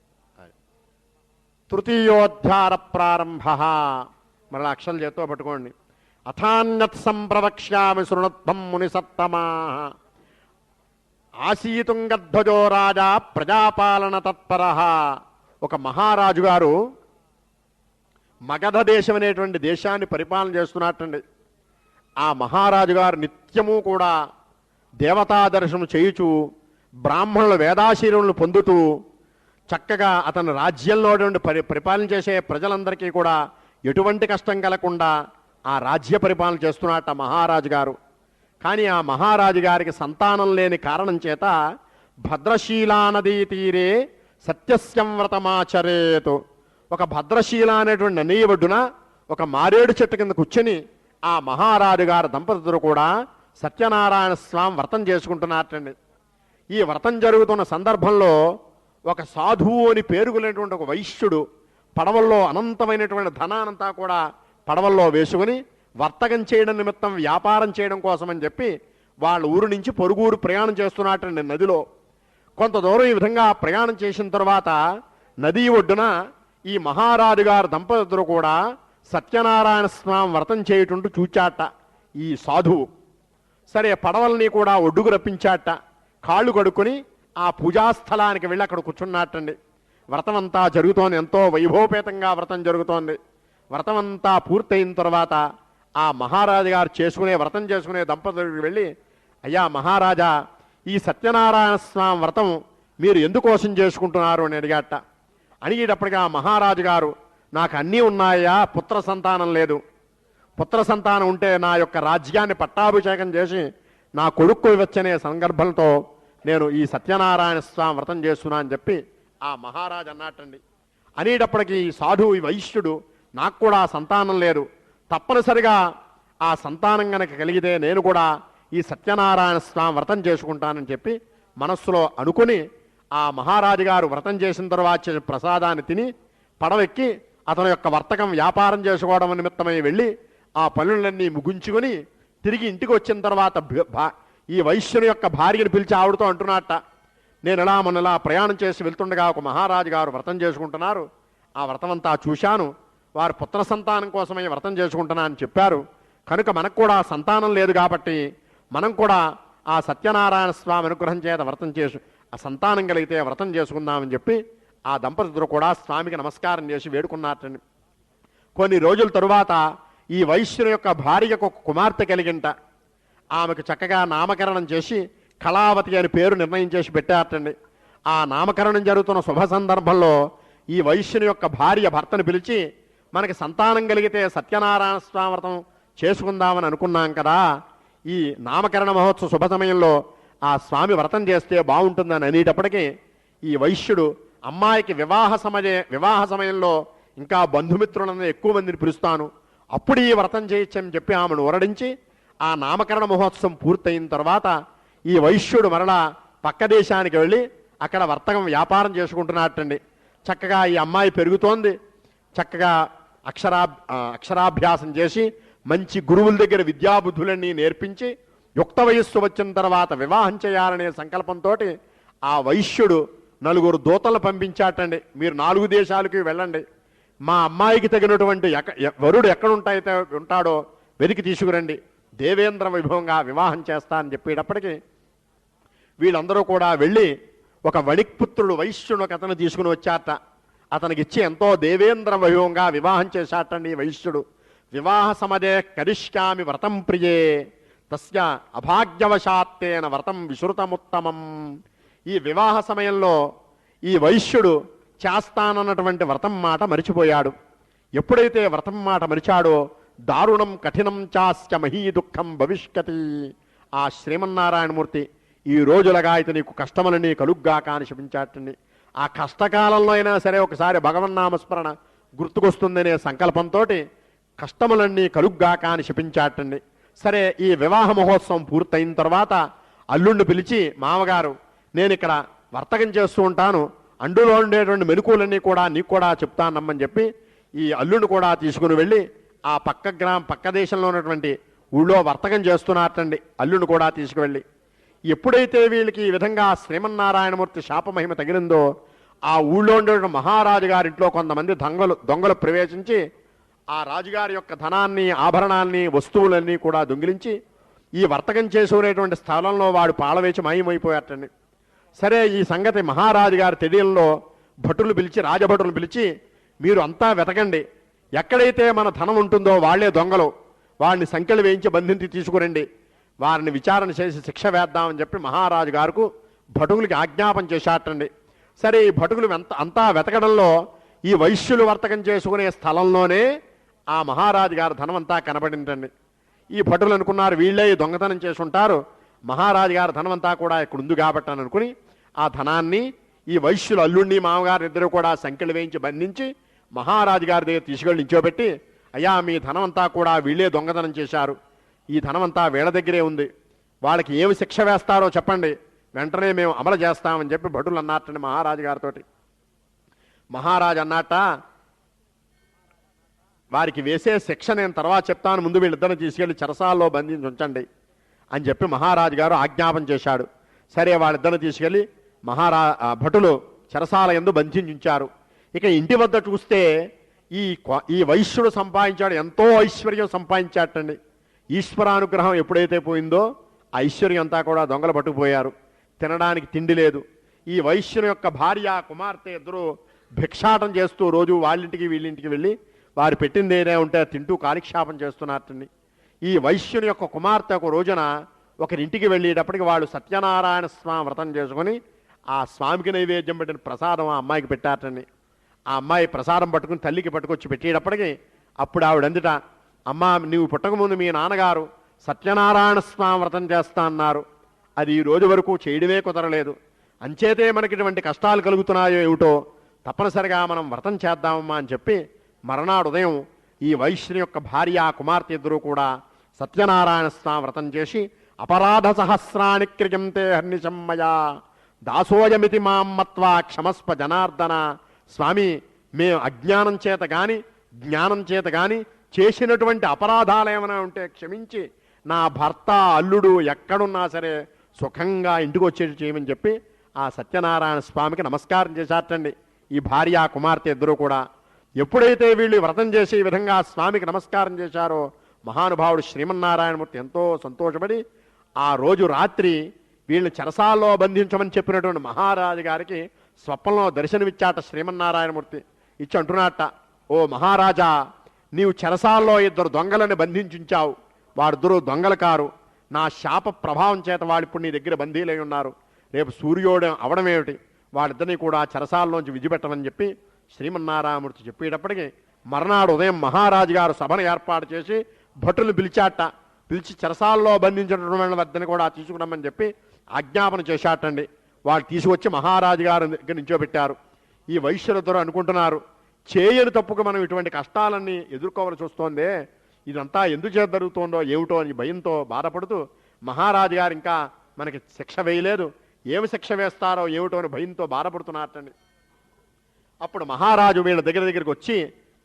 తృతీయోధ్యార ప్రారంభ. మరలా అక్షరం చేత్తో పట్టుకోండి. అథాన్యత్ సంప్రవక్ష్యామి శృణుత్వం ముని సత్తమా. ఆసీతుంగధ్వజో రాజా ప్రజాపాలన తత్పర. ఒక మహారాజు గారు మగధ దేశం అనేటువంటి దేశాన్ని పరిపాలన చేస్తున్నట్టండి. ఆ మహారాజు గారు నిత్యము కూడా దేవతా దర్శనం చేయుచు బ్రాహ్మణుల వేదాశీలములను పొందుతూ చక్కగా అతని రాజ్యంలో పరిపాలన చేసే ప్రజలందరికీ కూడా ఎటువంటి కష్టం కలగకుండా ఆ రాజ్య పరిపాలన చేస్తున్నట్ట మహారాజు గారు. కానీ ఆ మహారాజు గారికి సంతానం లేని కారణం చేత భద్రశీలా నదీ తీరే సత్యస్యంవ్రతమాచరేతు. ఒక భద్రశీల అనేటువంటి నదీ ఒడ్డున ఒక మారేడు చెట్టు కింద కూర్చొని ఆ మహారాజు గారు దంపతులు కూడా సత్యనారాయణ స్వామి వ్రతం చేసుకుంటున్నారటండి. ఈ వ్రతం జరుగుతున్న సందర్భంలో ఒక సాధువు అని పేరుకునేటువంటి ఒక వైశ్యుడు పడవల్లో అనంతమైనటువంటి ధనానంతా కూడా పడవల్లో వేసుకుని వర్తకం చేయడం నిమిత్తం వ్యాపారం చేయడం కోసమని చెప్పి వాళ్ళ ఊరు నుంచి పొరుగురు ప్రయాణం చేస్తున్నట్టండి. నదిలో కొంత దూరం ఈ విధంగా ప్రయాణం చేసిన తర్వాత నదీ ఒడ్డున ఈ మహారాజు గారు దంపతులు కూడా సత్యనారాయణ స్వామి వ్రతం చేయుటుంటూ చూచాట ఈ సాధువు. సరే పడవల్ని కూడా ఒడ్డుకు రప్పించాట. కాళ్ళు కడుక్కొని ఆ పూజాస్థలానికి వెళ్ళి అక్కడ కూర్చున్నట్టండి. వ్రతం అంతా జరుగుతోంది. ఎంతో వైభవపేతంగా వ్రతం జరుగుతోంది. వ్రతం అంతా పూర్తయిన తర్వాత ఆ మహారాజు గారు వ్రతం చేసుకునే దంపతులకు వెళ్ళి, అయ్యా మహారాజా, ఈ సత్యనారాయణ స్వామి వ్రతం మీరు ఎందుకోసం చేసుకుంటున్నారు అని అడిగాట. అడిగేటప్పటికి ఆ మహారాజు గారు, నాకు అన్నీ ఉన్నాయా, పుత్ర సంతానం లేదు. పుత్ర సంతానం ఉంటే నా యొక్క రాజ్యాన్ని పట్టాభిషేకం చేసి నా కొడుకు వచ్చనే సందర్భంతో నేను ఈ సత్యనారాయణ స్వామి వ్రతం చేస్తున్నా అని చెప్పి ఆ మహారాజు అన్నట్టండి. అనేటప్పటికీ ఈ సాధువు, ఈ వైశ్యుడు, నాకు కూడా సంతానం లేదు, తప్పనిసరిగా ఆ సంతానం గనక కలిగితే నేను కూడా ఈ సత్యనారాయణ స్వామి వ్రతం చేసుకుంటానని చెప్పి మనస్సులో అనుకుని ఆ మహారాజు గారు వ్రతం చేసిన తర్వాత ప్రసాదాన్ని తిని పడవెక్కి అతని యొక్క వర్తకం వ్యాపారం చేసుకోవడం నిమిత్తమై వెళ్ళి ఆ పనులన్నీ ముగించుకొని తిరిగి ఇంటికి వచ్చిన తర్వాత ఈ వైశ్యుని యొక్క భార్యను పిలిచి ఆవిడతో అంటున్నట్ట, నేను ఇలా మొన్నలా ప్రయాణం చేసి వెళ్తుండగా ఒక మహారాజు గారు వ్రతం చేసుకుంటున్నారు, ఆ వ్రతం అంతా చూశాను, వారు పుత్ర సంతానం కోసమై వ్రతం చేసుకుంటున్నా అని చెప్పారు, కనుక మనకు కూడా సంతానం లేదు కాబట్టి మనం కూడా ఆ సత్యనారాయణ స్వామి అనుగ్రహం చేత వ్రతం చేసి ఆ సంతానం కలిగితే వ్రతం చేసుకుందామని చెప్పి ఆ దంపతులు కూడా స్వామికి నమస్కారం చేసి వేడుకున్నారటండి. కొన్ని రోజుల తరువాత ఈ వైశ్యుని యొక్క భార్యకు ఒక కుమార్తె కలిగింట. ఆమెకు చక్కగా నామకరణం చేసి కళావతి అని పేరు నిర్ణయం చేసి పెట్టారటండి. ఆ నామకరణం జరుగుతున్న శుభ సందర్భంలో ఈ వైశ్యుని యొక్క భార్య భర్తను పిలిచి, మనకి సంతానం కలిగితే సత్యనారాయణ స్వామి వ్రతం చేసుకుందామని అనుకున్నాం కదా, ఈ నామకరణ మహోత్సవ శుభ సమయంలో ఆ స్వామి వ్రతం చేస్తే బాగుంటుందని అనేటప్పటికీ ఈ వైశ్యుడు, అమ్మాయికి వివాహ సమయంలో ఇంకా బంధుమిత్రులను ఎక్కువ మందిని పిలుస్తాను, అప్పుడు ఈ వ్రతం చేయొచ్చని చెప్పి ఆమెను ఊరడించి ఆ నామకరణ మహోత్సవం పూర్తయిన తర్వాత ఈ వైశ్యుడు మరలా పక్క దేశానికి వెళ్ళి అక్కడ వర్తకం వ్యాపారం చేసుకుంటున్నట్టండి. చక్కగా ఈ అమ్మాయి పెరుగుతోంది. చక్కగా అక్షరాభ్యాసం చేసి మంచి గురువుల దగ్గర విద్యాబుద్ధులన్నీ నేర్పించి యుక్త వయస్సు వచ్చిన తర్వాత వివాహం చేయాలనే సంకల్పంతో ఆ వైశ్యుడు 4 దూతలను పంపించాటండి. మీరు 4 దేశాలకి వెళ్ళండి, మా అమ్మాయికి తగినటువంటి వరుడు ఉంటాడో వెతికి తీసుకురండి, దేవేంద్ర వైభవంగా వివాహం చేస్తా అని చెప్పేటప్పటికీ వీళ్ళందరూ కూడా వెళ్ళి ఒక వణిక్పుత్రుడు వైశ్యుడు అతను తీసుకుని వచ్చాట. అతనికి ఇచ్చి ఎంతో దేవేంద్ర వైభవంగా వివాహం చేశాటండి ఈ వైశ్యుడు. వివాహ సమదే కరిష్యామి వ్రతం ప్రియే తస్య అభాగ్యవశాత్తేన వ్రతం విశ్రుతముత్తమం. ఈ వివాహ సమయంలో ఈ వైశ్యుడు చేస్తానన్నటువంటి వ్రతం మాట మరిచిపోయాడు. ఎప్పుడైతే వ్రతం మాట మరిచాడో దారుణం కఠినం చాస్య మహీ దుఃఖం భవిష్యతి. ఆ శ్రీమన్నారాయణమూర్తి ఈ రోజులగా అయితే నీకు కష్టములని కలుగ్గా కాని శపించాటండి. ఆ కష్టకాలంలో అయినా సరే ఒకసారి భగవన్నామస్మరణ గుర్తుకొస్తుందనే సంకల్పంతో కష్టములన్నీ కలుగ్గాక అని శపించాటండి. సరే, ఈ వివాహ మహోత్సవం పూర్తయిన తర్వాత అల్లుణ్ణి పిలిచి, మామగారు నేను ఇక్కడ వర్తకం చేస్తూ ఉంటాను, అందులో ఉండేటువంటి మెలకువలన్నీ కూడా నీకు కూడా చెప్తానమ్మని చెప్పి ఈ అల్లుడిని కూడా తీసుకుని వెళ్ళి ఆ పక్క దేశంలో ఉన్నటువంటి ఊళ్ళో వర్తకం చేస్తున్నట్టండి. అల్లుడిని కూడా తీసుకువెళ్ళి ఎప్పుడైతే వీళ్ళకి ఈ విధంగా శ్రీమన్నారాయణమూర్తి శాపమహిమ తగిలిందో ఆ ఊళ్ళో ఉండే మహారాజు గారింట్లో కొంతమంది దొంగలు ప్రవేశించి ఆ రాజుగారి యొక్క ధనాన్ని, ఆభరణాన్ని, వస్తువులన్నీ కూడా దొంగిలించి ఈ వర్తకం చేసుకునేటువంటి స్థలంలో వాడు పాళవేచి మాయమైపోయాటండి. సరే, ఈ సంగతి మహారాజు గారి తెలియల్లో రాజభటులు పిలిచి మీరు అంతా వెతకండి, ఎక్కడైతే మన ధనం ఉంటుందో వాళ్లే దొంగలు, వాడిని సంఖ్యలు వేయించి బంధించి తీసుకురండి, వారిని విచారణ చేసి శిక్ష వేద్దామని చెప్పి మహారాజు గారికి భటుకులకి ఆజ్ఞాపన చేశాటండి. సరే, ఈ భటుకులు అంతా వెతకడంలో ఈ వైశ్యులు వర్తకం చేసుకునే స్థలంలోనే ఆ మహారాజు గారి ధనం అంతా కనబడిందండి. ఈ భటులు అనుకున్నారు వీళ్ళే దొంగతనం చేసి ఉంటారు, మహారాజు గారి ధనం అంతా కూడా ఇక్కడ ఉంది కాబట్టి అని అనుకుని ఆ ధనాన్ని ఈ వైశ్యులు అల్లుణ్ణి మామగారు ఇద్దరు కూడా సంఖ్యలు వేయించి బంధించి మహారాజు గారి దగ్గర తీసుకెళ్ళి నిల్చోబెట్టి, అయ్యా మీ ధనం అంతా కూడా వీళ్ళే దొంగతనం చేశారు, ఈ ధనం అంతా వీళ్ళ దగ్గరే ఉంది, వాళ్ళకి ఏమి శిక్ష వేస్తారో చెప్పండి, వెంటనే మేము అమలు చేస్తామని చెప్పి భటులు అన్నట్టండి మహారాజు గారితో. మహారాజు అన్నట్ట, వారికి వేసే శిక్ష నేను తర్వాత చెప్తాను, ముందు వీళ్ళిద్దరిని తీసుకెళ్లి చెరసాల్లో బంధించి ఉంచండి అని చెప్పి మహారాజు గారు ఆజ్ఞాపన చేశాడు. సరే, వాళ్ళిద్దరిని తీసుకెళ్లి భటులు చెరసాల యందు బంధించి ఉంచారు. ఇక ఇంటి వద్ద చూస్తే ఈ వైశ్యుడు సంపాదించాడు, ఎంతో ఐశ్వర్యం సంపాదించాటండి. ఈశ్వరానుగ్రహం ఎప్పుడైతే పోయిందో ఐశ్వర్యం అంతా కూడా దొంగలు పట్టుకుపోయారు. తినడానికి తిండి లేదు. ఈ వైశ్యుని యొక్క భార్య, కుమార్తె ఇద్దరు భిక్షాటం చేస్తూ రోజు వాళ్ళింటికి వీళ్ళింటికి వెళ్ళి వారు పెట్టింది ఏదైనా ఉంటే తింటూ కాలక్షేపం చేస్తున్నట్టండి. ఈ వైశ్యుని యొక్క కుమార్తె ఒక రోజున ఒకరింటికి వెళ్ళేటప్పటికి వాళ్ళు సత్యనారాయణ స్వామి వ్రతం చేసుకుని ఆ స్వామికి నైవేద్యం పెట్టిన ప్రసాదం ఆ అమ్మాయికి పెట్టారటండి. ఆ అమ్మాయి ప్రసాదం పట్టుకుని తల్లికి పట్టుకొచ్చి పెట్టేటప్పటికి అప్పుడు ఆవిడ అందుట, అమ్మా నీవు పుట్టకముందు మీ నాన్నగారు సత్యనారాయణ స్వామి వ్రతం చేస్తా అన్నారు, అది ఈ రోజు వరకు చేయడమే కుదరలేదు, అంచేతే మనకి ఇటువంటి కష్టాలు కలుగుతున్నాయో ఏమిటో, తప్పనిసరిగా మనం వ్రతం చేద్దామమ్మా అని చెప్పి మర్నాడు ఉదయం ఈ వైశ్యుని యొక్క భార్య, కుమార్తె ఇద్దరూ కూడా సత్యనారాయణ స్వామి వ్రతం చేసి అపరాధ సహస్రాణి క్రియంతే హర్నిశమ్మయా దాసోయమితి మాం మత్వా క్షమస్వ జనార్దన, స్వామి మేము అజ్ఞానం చేత కానీ జ్ఞానం చేత కానీ చేసినటువంటి అపరాధాలు ఏమైనా ఉంటే క్షమించి నా భర్త, అల్లుడు ఎక్కడున్నా సరే సుఖంగా ఇంటికి వచ్చేది చేయమని చెప్పి ఆ సత్యనారాయణ స్వామికి నమస్కారం చేశారటండి ఈ భార్య, కుమార్తె ఇద్దరూ కూడా. ఎప్పుడైతే వీళ్ళు వ్రతం చేసి ఈ విధంగా స్వామికి నమస్కారం చేశారో మహానుభావుడు శ్రీమన్నారాయణమూర్తి ఎంతో సంతోషపడి ఆ రోజు రాత్రి వీళ్ళని చెరసాల్లో బంధించమని చెప్పినటువంటి మహారాజు గారికి స్వప్నంలో దర్శనమిచ్చాట శ్రీమన్నారాయణమూర్తి. ఇచ్చి అంటున్నట్ట, ఓ మహారాజా, నీవు చెరసాల్లో ఇద్దరు దొంగలను బంధించుంచావు, వారిద్దరూ దొంగలు కారు, నా శాప ప్రభావం చేత వాడిప్పుడు నీ దగ్గర బందీలై ఉన్నారు, రేపు సూర్యోదయం అవడమేమిటి, వాళ్ళిద్దరినీ కూడా చెరసాల్లోంచి విడిచిపెట్టమని చెప్పి శ్రీమన్నారాయణమూర్తి చెప్పేటప్పటికి మర్నాడు ఉదయం మహారాజు గారు సభను ఏర్పాటు చేసి భటులు పిలిచి చెరసాల్లో బంధించినటువంటి వద్దని కూడా తీసుకురమ్మని చెప్పి ఆజ్ఞాపన చేశాటండి. వాళ్ళు తీసుకొచ్చి మహారాజు గారి దగ్గర నించోబెట్టారు. ఈ వైశ్యులతో అనుకుంటున్నారు, చేయని తప్పుకు మనం ఇటువంటి కష్టాలన్నీ ఎదుర్కోవాల్సి వస్తోందే, ఇదంతా ఎందుకు చేత జరుగుతోందో ఏమిటో అని భయంతో బాధపడుతూ మహారాజు గారు ఇంకా మనకి శిక్ష వేయలేదు, ఏమి శిక్ష వేస్తారో ఏమిటో అని భయంతో బాధపడుతున్నారటండి. అప్పుడు మహారాజు వీళ్ళ దగ్గరికి వచ్చి,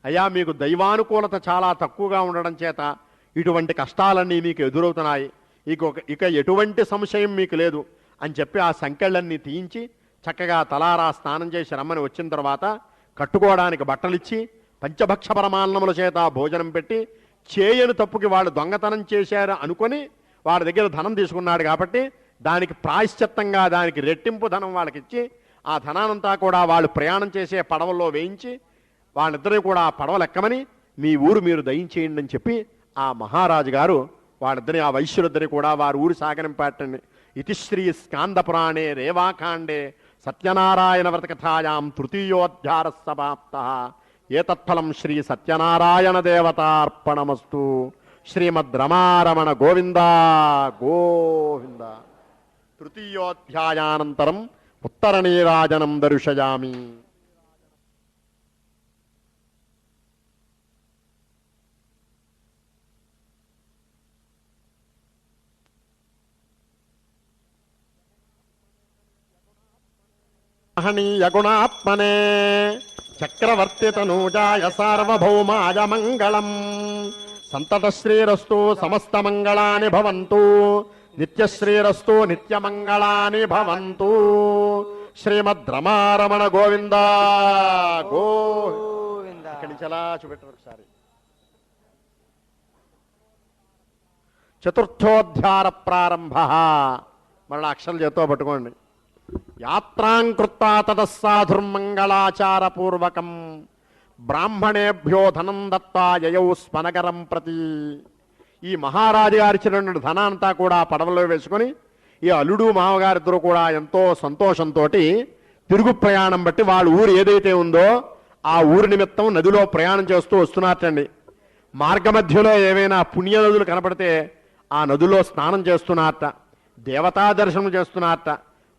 అయ్యా మీకు దైవానుకూలత చాలా తక్కువగా ఉండడం చేత ఇటువంటి కష్టాలన్నీ మీకు ఎదురవుతున్నాయి, ఇక ఎటువంటి సంశయం మీకు లేదు అని చెప్పి ఆ సంకెళ్ళన్నీ తీయించి చక్కగా తలారా స్నానం చేసి రమ్మని వచ్చిన తర్వాత కట్టుకోవడానికి బట్టలిచ్చి పంచభక్ష పరమాన్నముల చేత భోజనం పెట్టి చేయని తప్పుకి వాళ్ళు దొంగతనం చేశారు అనుకొని వాడి దగ్గర ధనం తీసుకున్నాడు కాబట్టి దానికి ప్రాయశ్చిత్తంగా దానికి రెట్టింపు ధనం వాళ్ళకిచ్చి ఆ ధనానంతా కూడా వాళ్ళు ప్రయాణం చేసే పడవల్లో వేయించి వాళ్ళిద్దరూ కూడా ఆ పడవలు ఎక్కమని మీ ఊరు మీరు దయించేయండి అని చెప్పి ఆ మహారాజు గారు వాళ్ళిద్దరి ఆ వైశ్యులిద్దరి కూడా వారి ఊరు సాగనింపాటండి. ఇతి శ్రీ స్కాంద పురాణే రేవాకాండే సత్యనారాయణ వ్రతకథాయాం తృతీయోధ్యాయ సమాప్త. ఏతత్ఫలం శ్రీ సత్యనారాయణ దేవతార్పణమస్తు. శ్రీమద్ రమారమణ గోవింద గోవింద. తృతీయోధ్యాయానంతరం ఉత్తరనీరాజనం దర్శయామి. మహనీయ గుణాత్మనే చక్రవర్తి తనూజాయ సార్వభౌమాయ మంగళం. సంతతశ్రీరస్తు సమస్త మంగళాని భవంతు. నిత్యశ్రీరస్తు నిత్యమంగళాని భవంతు. శ్రీమద్ రమారమణ గోవింద గోవింద. ఇక్కడి నుంచి ఎలా చూపెట్టారు ఒకసారి. చతుర్థోధ్యాయ ప్రారంభ. మళ్ళీ అక్షరం చేత్తో పట్టుకోండి. యాత్రాంకృత్వా తతస్సాధుర్మంగళాచారపూర్వకం బ్రాహ్మణేభ్యో ధనం దత్వా యయౌ స్మనగరం ప్రతి. ఈ మహారాజు గారి ఇచ్చినటువంటి ధనాంతా కూడా పడవలో వేసుకొని ఈ అల్లుడు మామగారిద్దరూ కూడా ఎంతో సంతోషంతో తిరుగు ప్రయాణం బట్టి వాళ్ళ ఊరు ఏదైతే ఉందో ఆ ఊరి నిమిత్తం నదిలో ప్రయాణం చేస్తూ వస్తున్నారటండి. మార్గమధ్యలో ఏవైనా పుణ్య నదులు కనపడితే ఆ నదుల్లో స్నానం చేస్తున్నారట, దేవతా దర్శనం చేస్తున్నారట,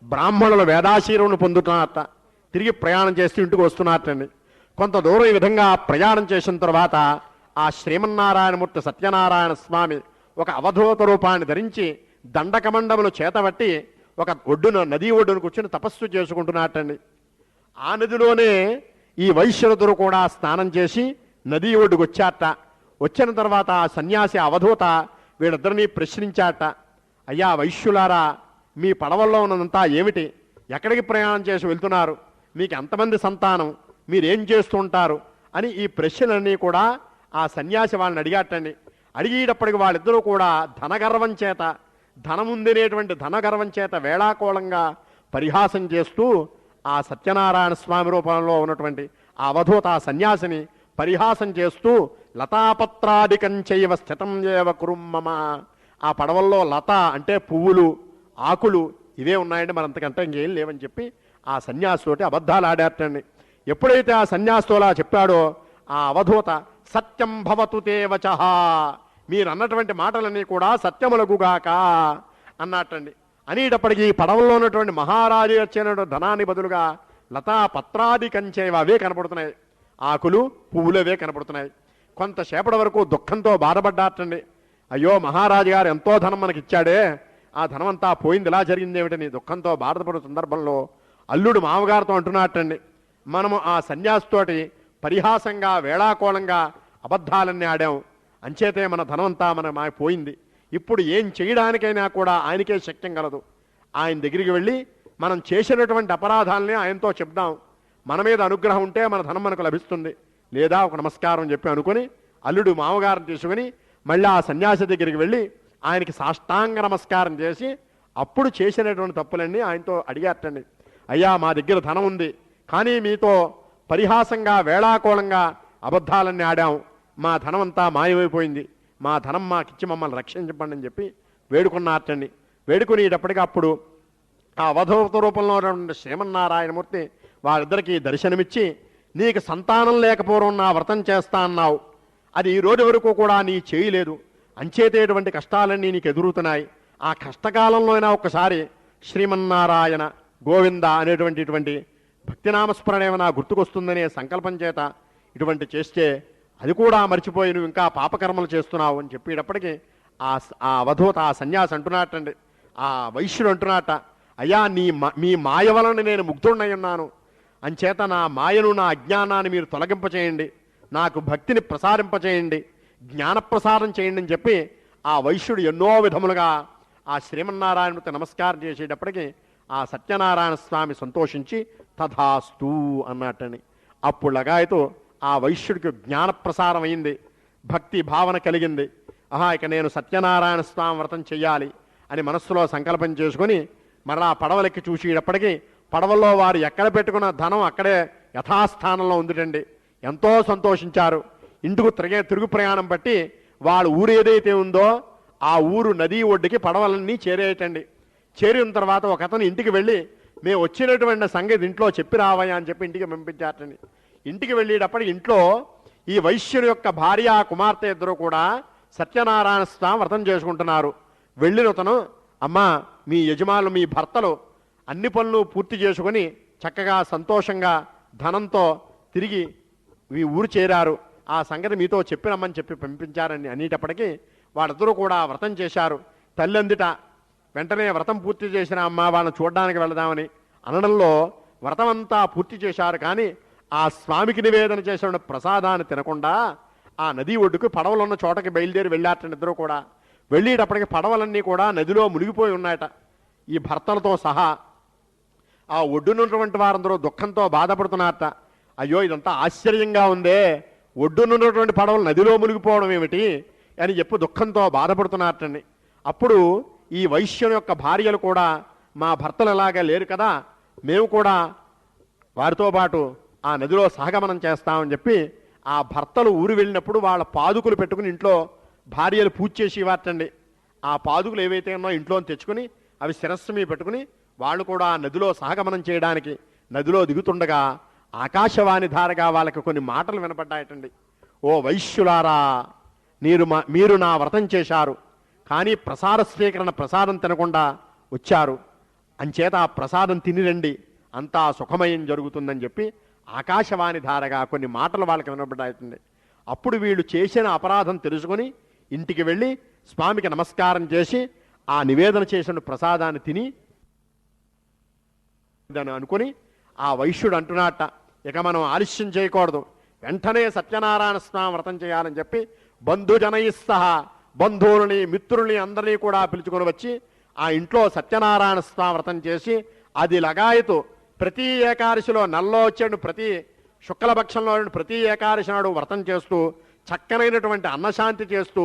బ్రాహ్మణులు వేదాశీరువును పొందుతున్నారట, తిరిగి ప్రయాణం చేస్తూ ఇంటికి వస్తున్నారటండి. కొంత దూరం ఈ విధంగా ప్రయాణం చేసిన తర్వాత ఆ శ్రీమన్నారాయణమూర్తి సత్యనారాయణ స్వామి ఒక అవధూత రూపాన్ని ధరించి దండకమండములు చేతబట్టి ఒక ఒడ్డున నదీ ఒడ్డును కూర్చొని తపస్సు చేసుకుంటున్నట్టండి. ఆ నదిలోనే ఈ వైశ్యులతో కూడా స్నానం చేసి నదీ ఒడ్డుకు వచ్చాట. వచ్చిన తర్వాత ఆ సన్యాసి అవధూత వీళ్ళిద్దరినీ ప్రశ్నించాట. అయ్యా వైశ్యులారా, మీ పడవల్లో ఉన్నదంతా ఏమిటి? ఎక్కడికి ప్రయాణం చేసి వెళ్తున్నారు? మీకు ఎంతమంది సంతానం? మీరేం చేస్తుంటారు అని ఈ ప్రశ్నలన్నీ కూడా ఆ సన్యాసి వాళ్ళని అడిగాటండి. అడిగేటప్పటికి వాళ్ళిద్దరూ కూడా ధనగర్వం చేత, ధనముందినేటువంటి ధనగర్వం చేత వేళాకోళంగా పరిహాసం చేస్తూ ఆ సత్యనారాయణ స్వామి రూపంలో ఉన్నటువంటి ఆ అవధూత ఆ సన్యాసిని పరిహాసం చేస్తూ లతాపత్రాదికం చైవ స్థితం ఏవ కురుమ్మమ. ఆ పడవల్లో లత అంటే పువ్వులు, ఆకులు ఇవే ఉన్నాయండి, మరంతకంటే ఇంకేం లేవని చెప్పి ఆ సన్యాసితోటి అబద్ధాలు ఆడారటండి. ఎప్పుడైతే ఆ సన్యాసితోలా చెప్పాడో ఆ అవధూత సత్యం భవతు తే వచః, మీరు అన్నటువంటి మాటలన్నీ కూడా సత్యములగుగాక అన్నట్టండి. అనేటప్పటికీ పడవల్లో ఉన్నటువంటి మహారాజు వచ్చినటువంటి ధనాన్ని బదులుగా లతా పత్రాది కంచేవి అవే కనపడుతున్నాయి, ఆకులు పువ్వులు అవే కనపడుతున్నాయి. కొంతసేపటి వరకు దుఃఖంతో బాధపడ్డాటండి. అయ్యో మహారాజు గారు ఎంతో ధనం మనకి ఇచ్చాడే, ఆ ధనం అంతా పోయింది, ఇలా జరిగింది ఏమిటని దుఃఖంతో బాధపడే సందర్భంలో అల్లుడు మామగారితో అంటున్నట్టండి, మనము ఆ సన్యాసితోటి పరిహాసంగా వేళాకోళంగా అబద్ధాలన్నీ ఆడాం, అంచేతే మన ధనమంతా మన పోయింది. ఇప్పుడు ఏం చేయడానికైనా కూడా ఆయనకే శక్యం కలదు. ఆయన దగ్గరికి వెళ్ళి మనం చేసినటువంటి అపరాధాలని ఆయనతో చెప్దాం, మన మీద అనుగ్రహం ఉంటే మన ధనం మనకు లభిస్తుంది, లేదా ఒక నమస్కారం చెప్పి అనుకుని అల్లుడు మామగారిని తీసుకుని మళ్ళీ ఆ సన్యాసి దగ్గరికి వెళ్ళి ఆయనకి సాష్టాంగ నమస్కారం చేసి అప్పుడు చేసినటువంటి తప్పులన్నీ ఆయనతో అడిగారటండి. అయ్యా మా దగ్గర ధనం ఉంది, కానీ మీతో పరిహాసంగా వేళాకోళంగా అబద్ధాలన్నీ ఆడాం, మా ధనం అంతా మాయమైపోయింది, మా ధనం మాకిచ్చి మమ్మల్ని రక్షించండి అని చెప్పి వేడుకున్నారటండి. వేడుకునేటప్పటికీ అప్పుడు ఆ అవధూత రూపంలో ఉన్నటువంటి శ్రీమన్నారాయణమూర్తి వారిద్దరికీ దర్శనమిచ్చి, నీకు సంతానం లేకపోవడం నా వ్రతం చేస్తా అన్నావు, అది ఈ రోజు వరకు కూడా నీ చేయలేదు, అంచేతేటువంటి కష్టాలన్నీ నీకు ఎదురుతున్నాయి, ఆ కష్టకాలంలో అయినా ఒక్కసారి శ్రీమన్నారాయణ గోవింద అనేటువంటి భక్తినామస్మరణ ఏమైనా గుర్తుకొస్తుందనే సంకల్పం చేత ఇటువంటి చేస్తే అది కూడా మర్చిపోయి నువ్వు ఇంకా పాపకర్మలు చేస్తున్నావు అని చెప్పేటప్పటికీ ఆ అవధూత ఆ సన్యాసి అంటున్నట్టండి, ఆ వైశ్యుడు అంటున్నట్ట, అయ్యా మీ మాయ వలన నేను ముగ్ధుడినై ఉన్నాను, అంచేత నా మాయను నా అజ్ఞానాన్ని మీరు తొలగింపచేయండి, నాకు భక్తిని ప్రసారింపచేయండి, జ్ఞానప్రసారం చేయండి అని చెప్పి ఆ వైశ్యుడు ఎన్నో విధములుగా ఆ శ్రీమన్నారాయణమూర్తి నమస్కారం చేసేటప్పటికీ ఆ సత్యనారాయణ స్వామి సంతోషించి తథాస్తు అన్నట్టని. అప్పుడు లగాయతో ఆ వైశ్యుడికి జ్ఞానప్రసారం అయింది, భక్తి భావన కలిగింది. ఇక నేను సత్యనారాయణ స్వామి వ్రతం చెయ్యాలి అని మనస్సులో సంకల్పం చేసుకుని మరలా పడవలెక్కి చూసేటప్పటికీ పడవల్లో వారు ఎక్కడ పెట్టుకున్న ధనం అక్కడే యథాస్థానంలో ఉందిటండి. ఎంతో సంతోషించారు. ఇంటికి తిరుగు ప్రయాణం బట్టి వాళ్ళ ఊరు ఏదైతే ఉందో ఆ ఊరు నదీ ఒడ్డుకి పడవలన్నీ చేరేయటండి. చేరిన తర్వాత ఒక అతను ఇంటికి వెళ్ళి మేము వచ్చినటువంటి సంగతి ఇంట్లో చెప్పి రావయ్యా అని చెప్పి ఇంటికి పంపించారటండి. ఇంటికి వెళ్ళేటప్పటికి ఇంట్లో ఈ వైశ్యుని యొక్క భార్య కుమార్తె ఇద్దరు కూడా సత్యనారాయణ స్వామి వ్రతం చేసుకుంటున్నారు. వెళ్ళిన అతను, అమ్మా మీ యజమానులు మీ భర్తలు అన్ని పనులు పూర్తి చేసుకుని చక్కగా సంతోషంగా ధనంతో తిరిగి మీ ఊరు చేరారు, ఆ సంగతి మీతో చెప్పినమ్మని చెప్పి పంపించారని అనేటప్పటికీ వాళ్ళిద్దరూ కూడా వ్రతం చేశారు. తల్లి అందిట వెంటనే వ్రతం పూర్తి చేసిన అమ్మ వాళ్ళని చూడడానికి వెళదామని అనడంలో వ్రతమంతా పూర్తి చేశారు. కానీ ఆ స్వామికి నివేదన చేసిన ప్రసాదాన్ని తినకుండా ఆ నది ఒడ్డుకు పడవలు ఉన్న చోటకి బయలుదేరి వెళ్ళారట ఇద్దరు కూడా. వెళ్ళేటప్పటికి పడవలన్నీ కూడా నదిలో మునిగిపోయి ఉన్నాయట ఈ భర్తలతో సహా. ఆ ఒడ్డునున్నటువంటి వారందరూ దుఃఖంతో బాధపడుతున్నారట. అయ్యో ఇదంతా ఆశ్చర్యంగా ఉందే, ఒడ్డునున్నటువంటి పడవలు నదిలో మునిగిపోవడం ఏమిటి అని చెప్పి దుఃఖంతో బాధపడుతున్నారటండి. అప్పుడు ఈ వైశ్యుని యొక్క భార్యలు కూడా మా భర్తలు ఎలాగా లేరు కదా, మేము కూడా వారితో పాటు ఆ నదిలో సహగమనం చేస్తామని చెప్పి ఆ భర్తలు ఊరు వెళ్ళినప్పుడు వాళ్ళ పాదుకులు పెట్టుకుని ఇంట్లో భార్యలు పూజ చేసి ఇవ్వటండి. ఆ పాదుకులు ఏవైతే ఉన్నాయో ఇంట్లో తెచ్చుకుని అవి శిరస్సు మీద పెట్టుకుని వాళ్ళు కూడా నదిలో సహగమనం చేయడానికి నదిలో దిగుతుండగా ఆకాశవాణి ధారగా వాళ్ళకి కొన్ని మాటలు వినపడ్డాయటండి. ఓ వైశ్యులారా, మీరు నా వ్రతం చేశారు, కానీ ప్రసాద స్వీకరణ ప్రసాదం తినకుండా వచ్చారు, అంచేత ఆ ప్రసాదం తినిరండి, అంతా సుఖమయం జరుగుతుందని చెప్పి ఆకాశవాణి ధారగా కొన్ని మాటలు వాళ్ళకి వినపడ్డాయటండి. అప్పుడు వీళ్ళు చేసిన అపరాధం తెలుసుకుని ఇంటికి వెళ్ళి స్వామికి నమస్కారం చేసి ఆ నివేదన చేసిన ప్రసాదాన్ని తిని అని అనుకుని ఆ వైశ్యుడు అంటున్నట్ట, ఇక మనం ఆలస్యం చేయకూడదు, వెంటనే సత్యనారాయణ స్వామి వ్రతం చేయాలని చెప్పి బంధుజనై సహా బంధువులని మిత్రుల్ని అందరినీ కూడా పిలుచుకొని వచ్చి ఆ ఇంట్లో సత్యనారాయణ స్వామి వ్రతం చేసి అది లగాయతు ప్రతి ఏకాదశిలో నల్లో వచ్చాడు, ప్రతి శుక్లపక్షంలో ప్రతి ఏకాదశి నాడు వ్రతం చేస్తూ చక్కనైనటువంటి అన్నశాంతి చేస్తూ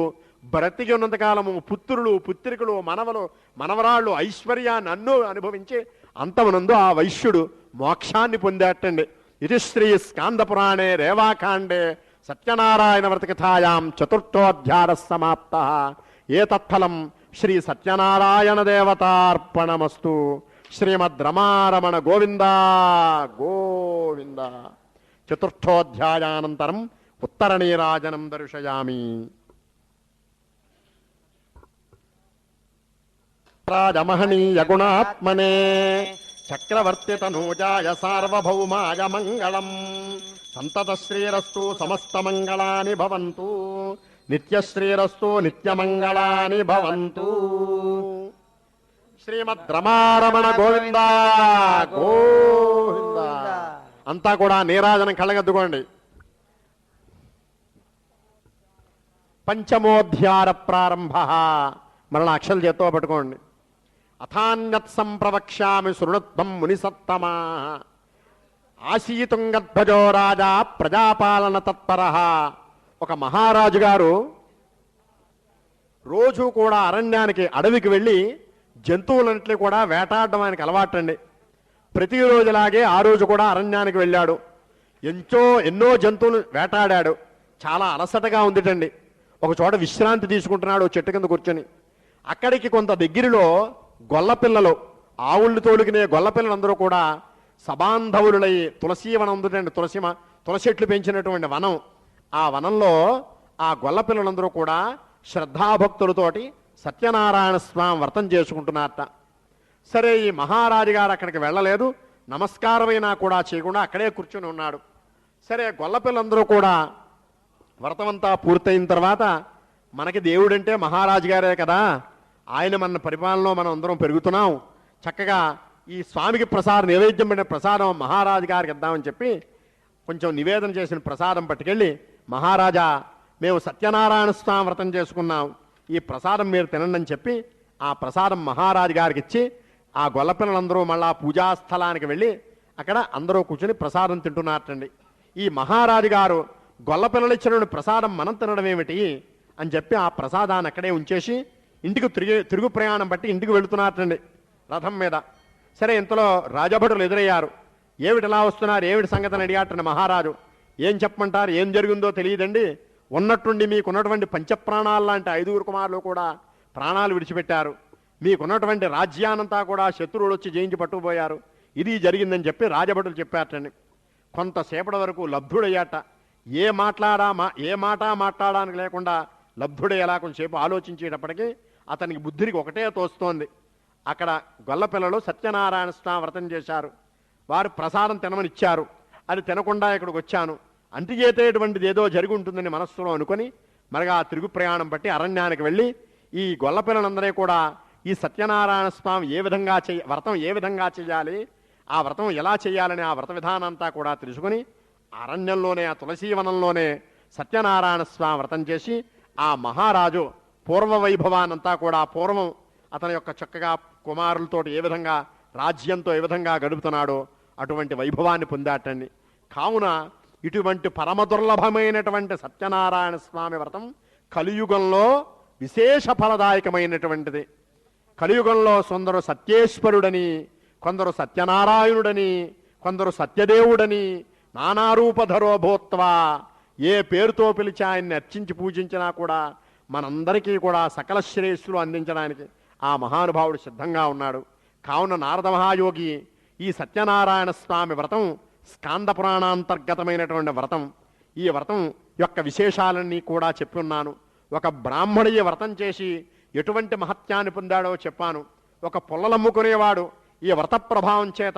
బ్రతికి ఉన్నంతకాలము పుత్రులు పుత్రికలు మనవలు మనవరాళ్ళు ఐశ్వర్యాన్ని అన్ను అనుభవించి అంతమునందు ఆ వైశ్యుడు మోక్షాన్ని పొందేటండి. ఇది శ్రీ స్కాంద పురాణే రేవాకాండే సత్యనారాయణ వ్రతకథాయాం చతుర్థోధ్యాయ సమాప్త. ఏతత్ఫలం శ్రీ సత్యనారాయణ దేవతార్పణమస్తు. శ్రీమద్ రమారమణ గోవింద గోవింద. చతుర్థోధ్యాయానంతరం ఉత్తరనీరాజనం దర్శయామి. రాజమహనీయ గుణాత్మనే చక్రవర్తి తనూజాయ సార్వభౌమాయ మంగళం. సంతత శ్రీరస్తు సమస్త మంగళాని భవంతు. నిత్యశ్రీరస్తు నిత్యమంగళాని భవంతు. శ్రీమద్ రమారమణ గోవింద గోవింద. అంతా కూడా నీరాజనం కళ్ళగద్దుకోండి. పంచమోధ్యాయ ప్రారంభ. మరణ అక్షలు చేత్తో పట్టుకోండి. అథాన్యత్ సంప్రవక్ష్యామి శృణుత్వం మునిసత్తమా. ఆశీతుంగధ్వజో రాజా ప్రజాపాలన తత్పర. ఒక మహారాజు గారు రోజు కూడా అరణ్యానికి అడవికి వెళ్ళి జంతువులన్నింటినీ కూడా వేటాడడం ఆయనకు అలవాటండి. ప్రతిరోజులాగే ఆ రోజు కూడా అరణ్యానికి వెళ్ళాడు. ఎన్నో జంతువులు వేటాడాడు. చాలా అలసటగా ఉందిటండి. ఒక చోట విశ్రాంతి తీసుకుంటున్నాడు చెట్టు కింద కూర్చొని. అక్కడికి కొంత దగ్గరలో గొల్లపిల్లలు, ఆవుళ్ళు తోలుకునే గొల్లపిల్లలందరూ కూడా సబాంధవులై తులసీవనం ఉందండి, తులసి చెట్లు పెంచినటువంటి వనం. ఆ వనంలో ఆ గొల్లపిల్లలందరూ కూడా శ్రద్ధాభక్తులతోటి సత్యనారాయణ స్వామి వ్రతం చేసుకుంటున్నారట. సరే, ఈ మహారాజు గారు అక్కడికి వెళ్ళలేదు, నమస్కారమైనా కూడా చేయకుండా అక్కడే కూర్చొని ఉన్నాడు. సరే, గొల్లపిల్లందరూ కూడా వ్రతమంతా పూర్తయిన తర్వాత మనకి దేవుడంటే మహారాజు గారే కదా, ఆయన మన పరిపాలనలో మనం అందరం పెరుగుతున్నాం, చక్కగా ఈ స్వామికి ప్రసాదం నైవేద్యం పెట్టిన ప్రసాదం మహారాజు గారికి ఇద్దామని చెప్పి కొంచెం నివేదన చేసిన ప్రసాదం పట్టుకెళ్ళి, మహారాజా మేము సత్యనారాయణ స్వామి వ్రతం చేసుకున్నాం, ఈ ప్రసాదం మీరు తినండి అని చెప్పి ఆ ప్రసాదం మహారాజు గారికి ఇచ్చి ఆ గొల్లపిల్లలందరూ మళ్ళా పూజాస్థలానికి వెళ్ళి అక్కడ అందరూ కూర్చొని ప్రసాదం తింటున్నారటండి. ఈ మహారాజు గారు గొల్లపిల్లలు ఇచ్చిన ప్రసాదం మనం తినడం ఏమిటి అని చెప్పి ఆ ప్రసాదాన్ని అక్కడే ఉంచేసి ఇంటికి తిరుగు ప్రయాణం బట్టి ఇంటికి వెళుతున్నారటండి రథం మీద. సరే, ఇంతలో రాజభటులు ఎదురయ్యారు. ఏమిటి ఎలా వస్తున్నారు, ఏమిటి సంగతిని అడిగాటండి మహారాజు. ఏం చెప్పమంటారు, ఏం జరిగిందో తెలియదండి, ఉన్నట్టుండి మీకున్నటువంటి పంచప్రాణాలు లాంటి 5 కుమారులు కూడా ప్రాణాలు విడిచిపెట్టారు, మీకున్నటువంటి రాజ్యానంతా కూడా శత్రువులు వచ్చి జయించి పట్టుకుపోయారు, ఇది జరిగిందని చెప్పి రాజభటులు చెప్పారటండి. కొంతసేపటి వరకు లబ్ధుడయ్యాట. ఏ మాట మాట్లాడడానికి లేకుండా లబ్ధుడయ్యేలా కొంచెంసేపు ఆలోచించేటప్పటికీ అతనికి బుద్ధికి ఒకటే తోస్తోంది. అక్కడ గొల్లపిల్లలు సత్యనారాయణ స్వామి వ్రతం చేశారు, వారు ప్రసాదం తినమని ఇచ్చారు, అది తినకుండా ఇక్కడికి వచ్చాను, అంటిచేతేటువంటిది ఏదో జరిగి ఉంటుందని మనస్సులో అనుకొని మరిగా ఆ తిరుగు ప్రయాణం బట్టి అరణ్యానికి వెళ్ళి ఈ గొల్లపిల్లలందరూ కూడా ఈ సత్యనారాయణ స్వామి వ్రతం ఏ విధంగా చేయాలి ఆ వ్రతం ఎలా చేయాలని ఆ వ్రత విధానంతా కూడా తెలుసుకుని అరణ్యంలోనే ఆ తులసీవనంలోనే సత్యనారాయణ స్వామి వ్రతం చేసి ఆ మహారాజు పూర్వ వైభవానంతా కూడా పూర్వం అతని యొక్క చక్కగా కుమారులతో ఏ విధంగా రాజ్యంతో ఏ విధంగా గడుపుతున్నాడో అటువంటి వైభవాన్ని పొందాటండి. కావున ఇటువంటి పరమ దుర్లభమైనటువంటి సత్యనారాయణ స్వామి వ్రతం కలియుగంలో విశేష ఫలదాయకమైనటువంటిది. కలియుగంలో కొందరు సత్యేశ్వరుడని, కొందరు సత్యనారాయణుడని, కొందరు సత్యదేవుడని నానారూపధరో భూత్వా ఏ పేరుతో పిలిచి ఆయన్ని అర్చించి పూజించినా కూడా మనందరికీ కూడా సకల శ్రేయస్సులు అందించడానికి ఆ మహానుభావుడు సిద్ధంగా ఉన్నాడు. కావున నారద మహాయోగి ఈ సత్యనారాయణ స్వామి వ్రతం స్కాంద పురాణాంతర్గతమైనటువంటి వ్రతం. ఈ వ్రతం యొక్క విశేషాలన్నీ కూడా చెప్పి ఉన్నాను. ఒక బ్రాహ్మణీయ వ్రతం చేసి ఎటువంటి మహత్యాన్ని పొందాడో చెప్పాను. ఒక పుల్లలమ్ముకునేవాడు ఈ వ్రత ప్రభావం చేత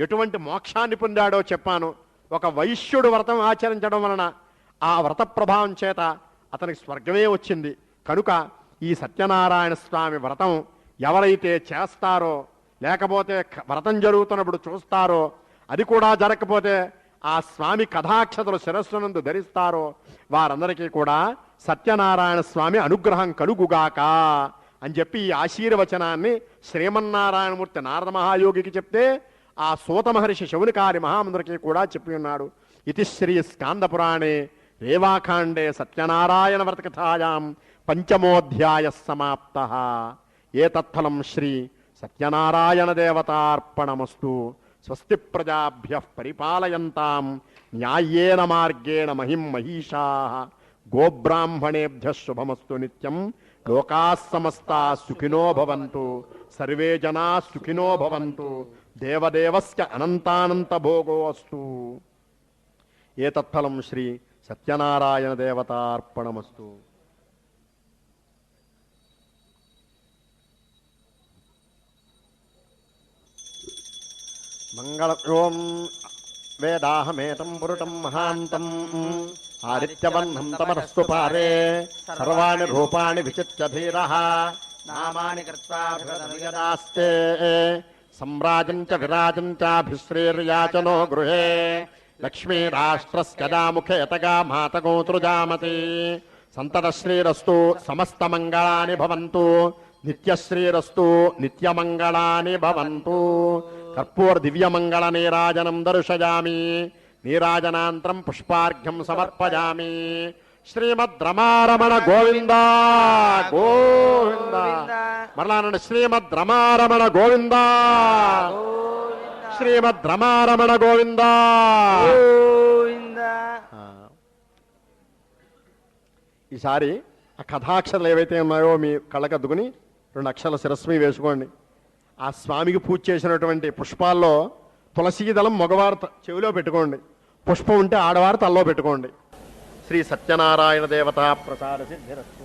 ఎటువంటి మోక్షాన్ని పొందాడో చెప్పాను. ఒక వైశ్యుడు వ్రతం ఆచరించడం వలన ఆ వ్రత ప్రభావం చేత అతనికి స్వర్గమే వచ్చింది. కనుక ఈ సత్యనారాయణ స్వామి వ్రతం ఎవరైతే చేస్తారో, లేకపోతే వ్రతం జరుగుతున్నప్పుడు చూస్తారో, అది కూడా జరగకపోతే ఆ స్వామి కథాక్షతలు శిరస్సునందు ధరిస్తారో వారందరికీ కూడా సత్యనారాయణ స్వామి అనుగ్రహం కలుగుగాక అని చెప్పి ఈ ఆశీర్వచనాన్ని శ్రీమన్నారాయణమూర్తి నారద మహాయోగికి చెప్తే ఆ సూత మహర్షి శౌనికారి మహామందరికి కూడా చెప్పి ఉన్నాడు. ఇది శ్రీ స్కాంద పురాణే రేవాఖాండే సత్యనారాయణ వ్రతకథాయాం పంచమోధ్యాయ సమాప్త. ఏతత్ఫలం శ్రీ సత్యనారాయణ దేవతార్పణమస్తు. స్వస్తి ప్రజాభ్య పరిపాలయంతాం న్యాయేన మార్గేణ మహిం మహిషా. గోబ్రాహ్మణేభ్య శుభమస్తు నిత్యం. లోకాః సమస్తాః సుఖినో భవంతు. సర్వే జనాః సుఖినో భవంతు. దేవదేవస్య అనంతానంత భోగో అస్తు. ఏతత్ఫలం శ్రీ సత్యనారాయణ దేవతార్పణమస్తు. మంగళం వేదాహమేతం పురుటం మహాంతం ఆదిత్యవర్ణం తమరస్తు పారే సర్వాణి రూపాణి విచిత్య ధీరః నామాని కృత్వాభివదనుయదాస్తే సమ్రాజం చ విరాజం చాభిశ్రీర్యాచనో గృహే లక్ష్మీరాష్ట్రస్కదాముఖేతగా మాతగోతృజామతి. సంతతశ్రీరస్తు సమస్తమంగళాని భవంతు. నిత్యశ్రీరస్తు నిత్యమంగళాని భవంతు. కర్పూర దివ్యమంగళ నీరాజనం దర్శయామి. నీరాజనాంతరం పుష్పార్ఘ్యం సమర్పయామి. శ్రీమద్రమారమణ గోవింద గోవింద. మరలానండి శ్రీమద్రమారమణ గోవింద శ్రీమద్రమారమణ గోవింద. ఈసారి ఆ కథాక్షరాలు ఏవైతే ఉన్నాయో మీ కళ్ళకద్దుకుని 2 అక్షరాల శిరస్మి వేసుకోండి. ఆ స్వామికి పూజ చేసినటువంటి పుష్పాల్లో తులసీదళం మగవారు చెవిలో పెట్టుకోండి, పుష్పం ఉంటే ఆడవారు తల్లో పెట్టుకోండి. శ్రీ సత్యనారాయణ దేవతా ప్రసాద సిద్ధిరస్తు.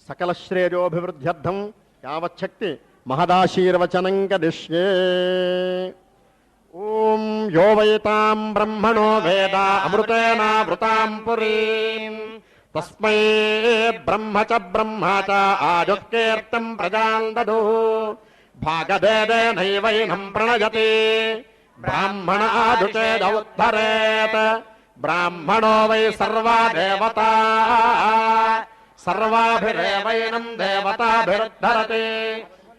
సకల శ్రేయోభివృద్ధ్యర్థం యావచ్చక్తి మహదాశీర్వచనం కరిష్యే. ఓం యో వైతాం బ్రహ్మణో వేద అమృతేనావృతాం పురీం తస్మై బ్రహ్మ చ ఆజుఃకీర్తం ప్రజాం దదుః భాగదేదేనైవైనం ప్రణయతి బ్రాహ్మణ ఆజుచేద ఉద్ధరేత్. బ్రాహ్మణో వై సర్వా దేవతా సర్వాభిరేవైనం దేవతాభిరుద్ధరతి.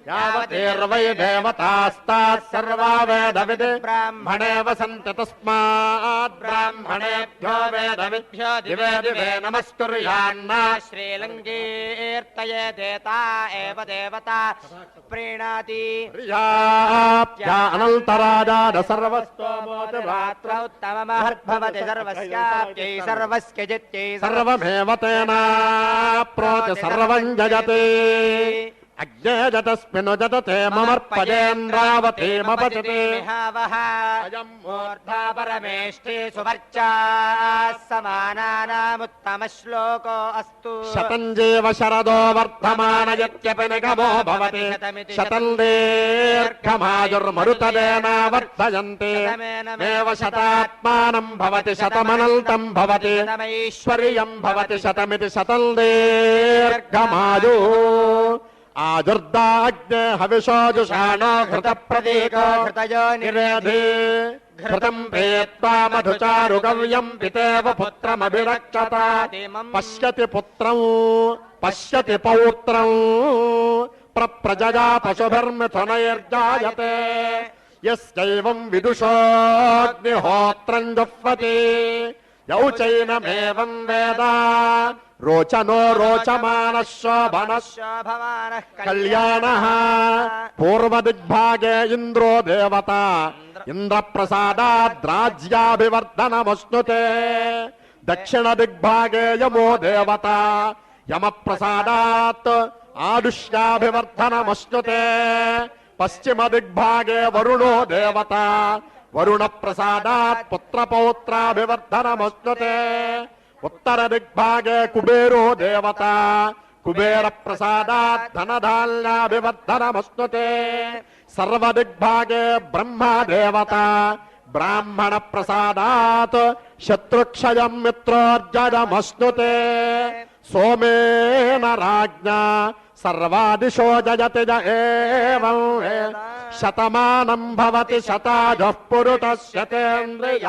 యావతేర్వై దేవతాస్తాః సర్వా వేదవిద్ బ్రాహ్మణే వసంతి తస్మాత్ బ్రాహ్మణేభ్యో వేదవిభ్యో దివే దివే నమస్కుర్యాన్న. శ్రీలంకీర్తయేదేతా ఏవ దేవతా ప్రీణాతి. అనంతరాజాద సర్వస్తోమోతి ఉత్తమమహద్భవతి సర్వస్యాప్యై సర్వస్య జిత్యై సర్వమేవ తేనాప్నోతి సర్వం జయతే. అజ్ఞేజతస్మిను జతతే మమర్పజేంద్రావతీమపతితే. అయం మూర్ధా పరమేష్ఠే సువర్చా సమానానాముత్తమ శ్లోకో అస్తు. శతం జీవ శరదో వర్ధమానయత్యపి నిగమో భవతి. శతం దీర్ఘమాయుర్మరుతదేనా వర్ధయంతే. మేవ శతాత్మానం భవతి శతమనంతం భవతి. ఐశ్వర్యం భవతి శతమితి శతం దీర్ఘమాయు. ఆజర్దాగ్నే హవిషోజుషాణో ఘృత ప్రతీకో ఘృతయో నిరేధి ఘృతం ప్రేత్వా మధుచారు గవ్యం పితేవ పుత్రమభిరక్షత పశ్యతి పుత్రం పశ్యతి పౌత్రం ప్రజగా పశుభిర్మిథునైర్జాయతే యస్యైవం విదుషోగ్నిహోత్రం జుహ్వతి యౌ చైనమేవం వేద రోచనో రోచమానః శోభనః శోభమానః కళ్యాణః పూర్వదిగ్భాగే ఇంద్రో దేవత ఇంద్రప్రసాదాద్రాజ్యాభివర్ధనమశ్నుతే దక్షిణ దిగ్భాగే యమో దేవత యమప్రసాదాత్ ఆడుష్యాభివర్ధనమశ్నుతే పశ్చిమ దిగ్భాగే వరుణో దేవత వరుణ ప్రసాదాత్ పుత్రపౌత్రాభివర్ధనమశ్నుతే ఉత్తర దిగ్భాగే కుబేరో దేవత కుబేర ప్రసాదాత్ ధనధాన్యాభివర్ధనమశ్నుతే సర్వ దిగ్భాగే బ్రహ్మ దేవత బ్రాహ్మణ ప్రసాదాత్ శత్రుక్షయం మిత్రోర్జయమశ్నుతే సోమేన రాజ్ఞా సర్వాదిశో జయతి జ ఏవం శతమానం భవతి శతాజః పురుషః శతేంద్రియ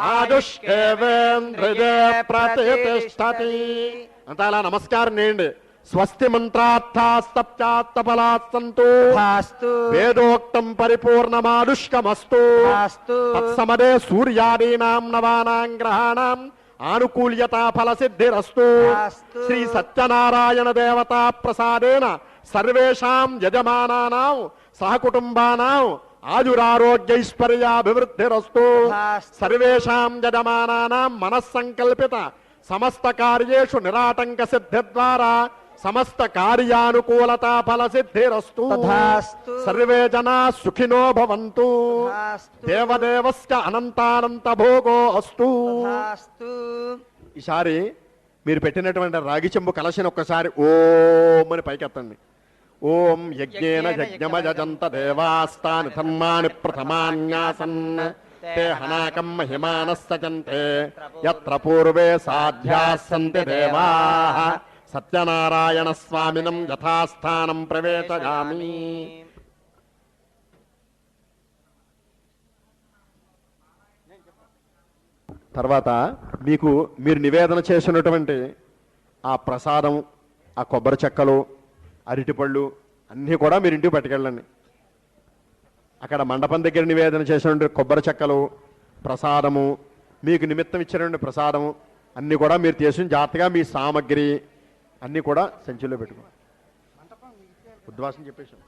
ఆయుష్కేవేంద్రియే ప్రతిష్టతి. అంతా అలా నమస్కారం చేయండి. స్వస్తి మంత్రార్థాస్తప్చాత్తఫలాస్సంతు భాస్తు వేదోక్తం పరిపూర్ణమానుష్కమస్తు భాస్తు తత్సమదే సూర్యాదీనాం నవానాం గ్రహాణాం ఆనుకూల్యతా ఫలసిద్ధిరస్తు. అస్తు. శ్రీ సత్యనారాయణ దేవతా ప్రసాదేన సర్వేషాం యజమానానాం సహకుటుంబానాం ఆయురారోగ్యైశ్వర్యాభివృద్ధిరస్తు. అస్తు. సర్వేషాం యజమానానాం మనస్సంకల్పిత సమస్త కార్యేషు నిరాటంక సిద్ధి ద్వారా సమస్త కార్యానుకూలతా ఫల సిద్ధిరస్తు. తథాస్తు. సర్వే జనా సుఖినో భవంతు. తథాస్తు. దేవదేవస్య అనంతానంత భోగో అస్తు. తథాస్తు. ఈసారి మీరు పెట్టినటువంటి రాగి చెంబు కలశని ఒక్కసారి ఓం అని పైకెత్తండి. ఓం యజ్ఞేన యజ్ఞమజంత దేవాస్తాని ధర్మాని ప్రథమాన్యాసన్ తే హనాకం మహిమానః సజంతే యత్ర పూర్వే సాధ్యాః సంతి దేవాః సత్యనారాయణ స్వామినం యథాస్థానం ప్రవేశయామి. తర్వాత మీరు నివేదన చేసినటువంటి ఆ ప్రసాదం, ఆ కొబ్బరి చెక్కలు, అరటిపళ్ళు అన్నీ కూడా మీరు ఇంటికి పట్టుకెళ్ళండి. అక్కడ మండపం దగ్గర నివేదన చేసినటువంటి కొబ్బరి చెక్కలు, ప్రసాదము, మీకు నిమిత్తం ఇచ్చినటువంటి ప్రసాదము అన్నీ కూడా మీరు తీసుకుని జాగ్రత్తగా మీ సామగ్రి అన్నీ కూడా సంచిలో పెట్టుకోండి. ఉద్వాసం చెప్పేసాం.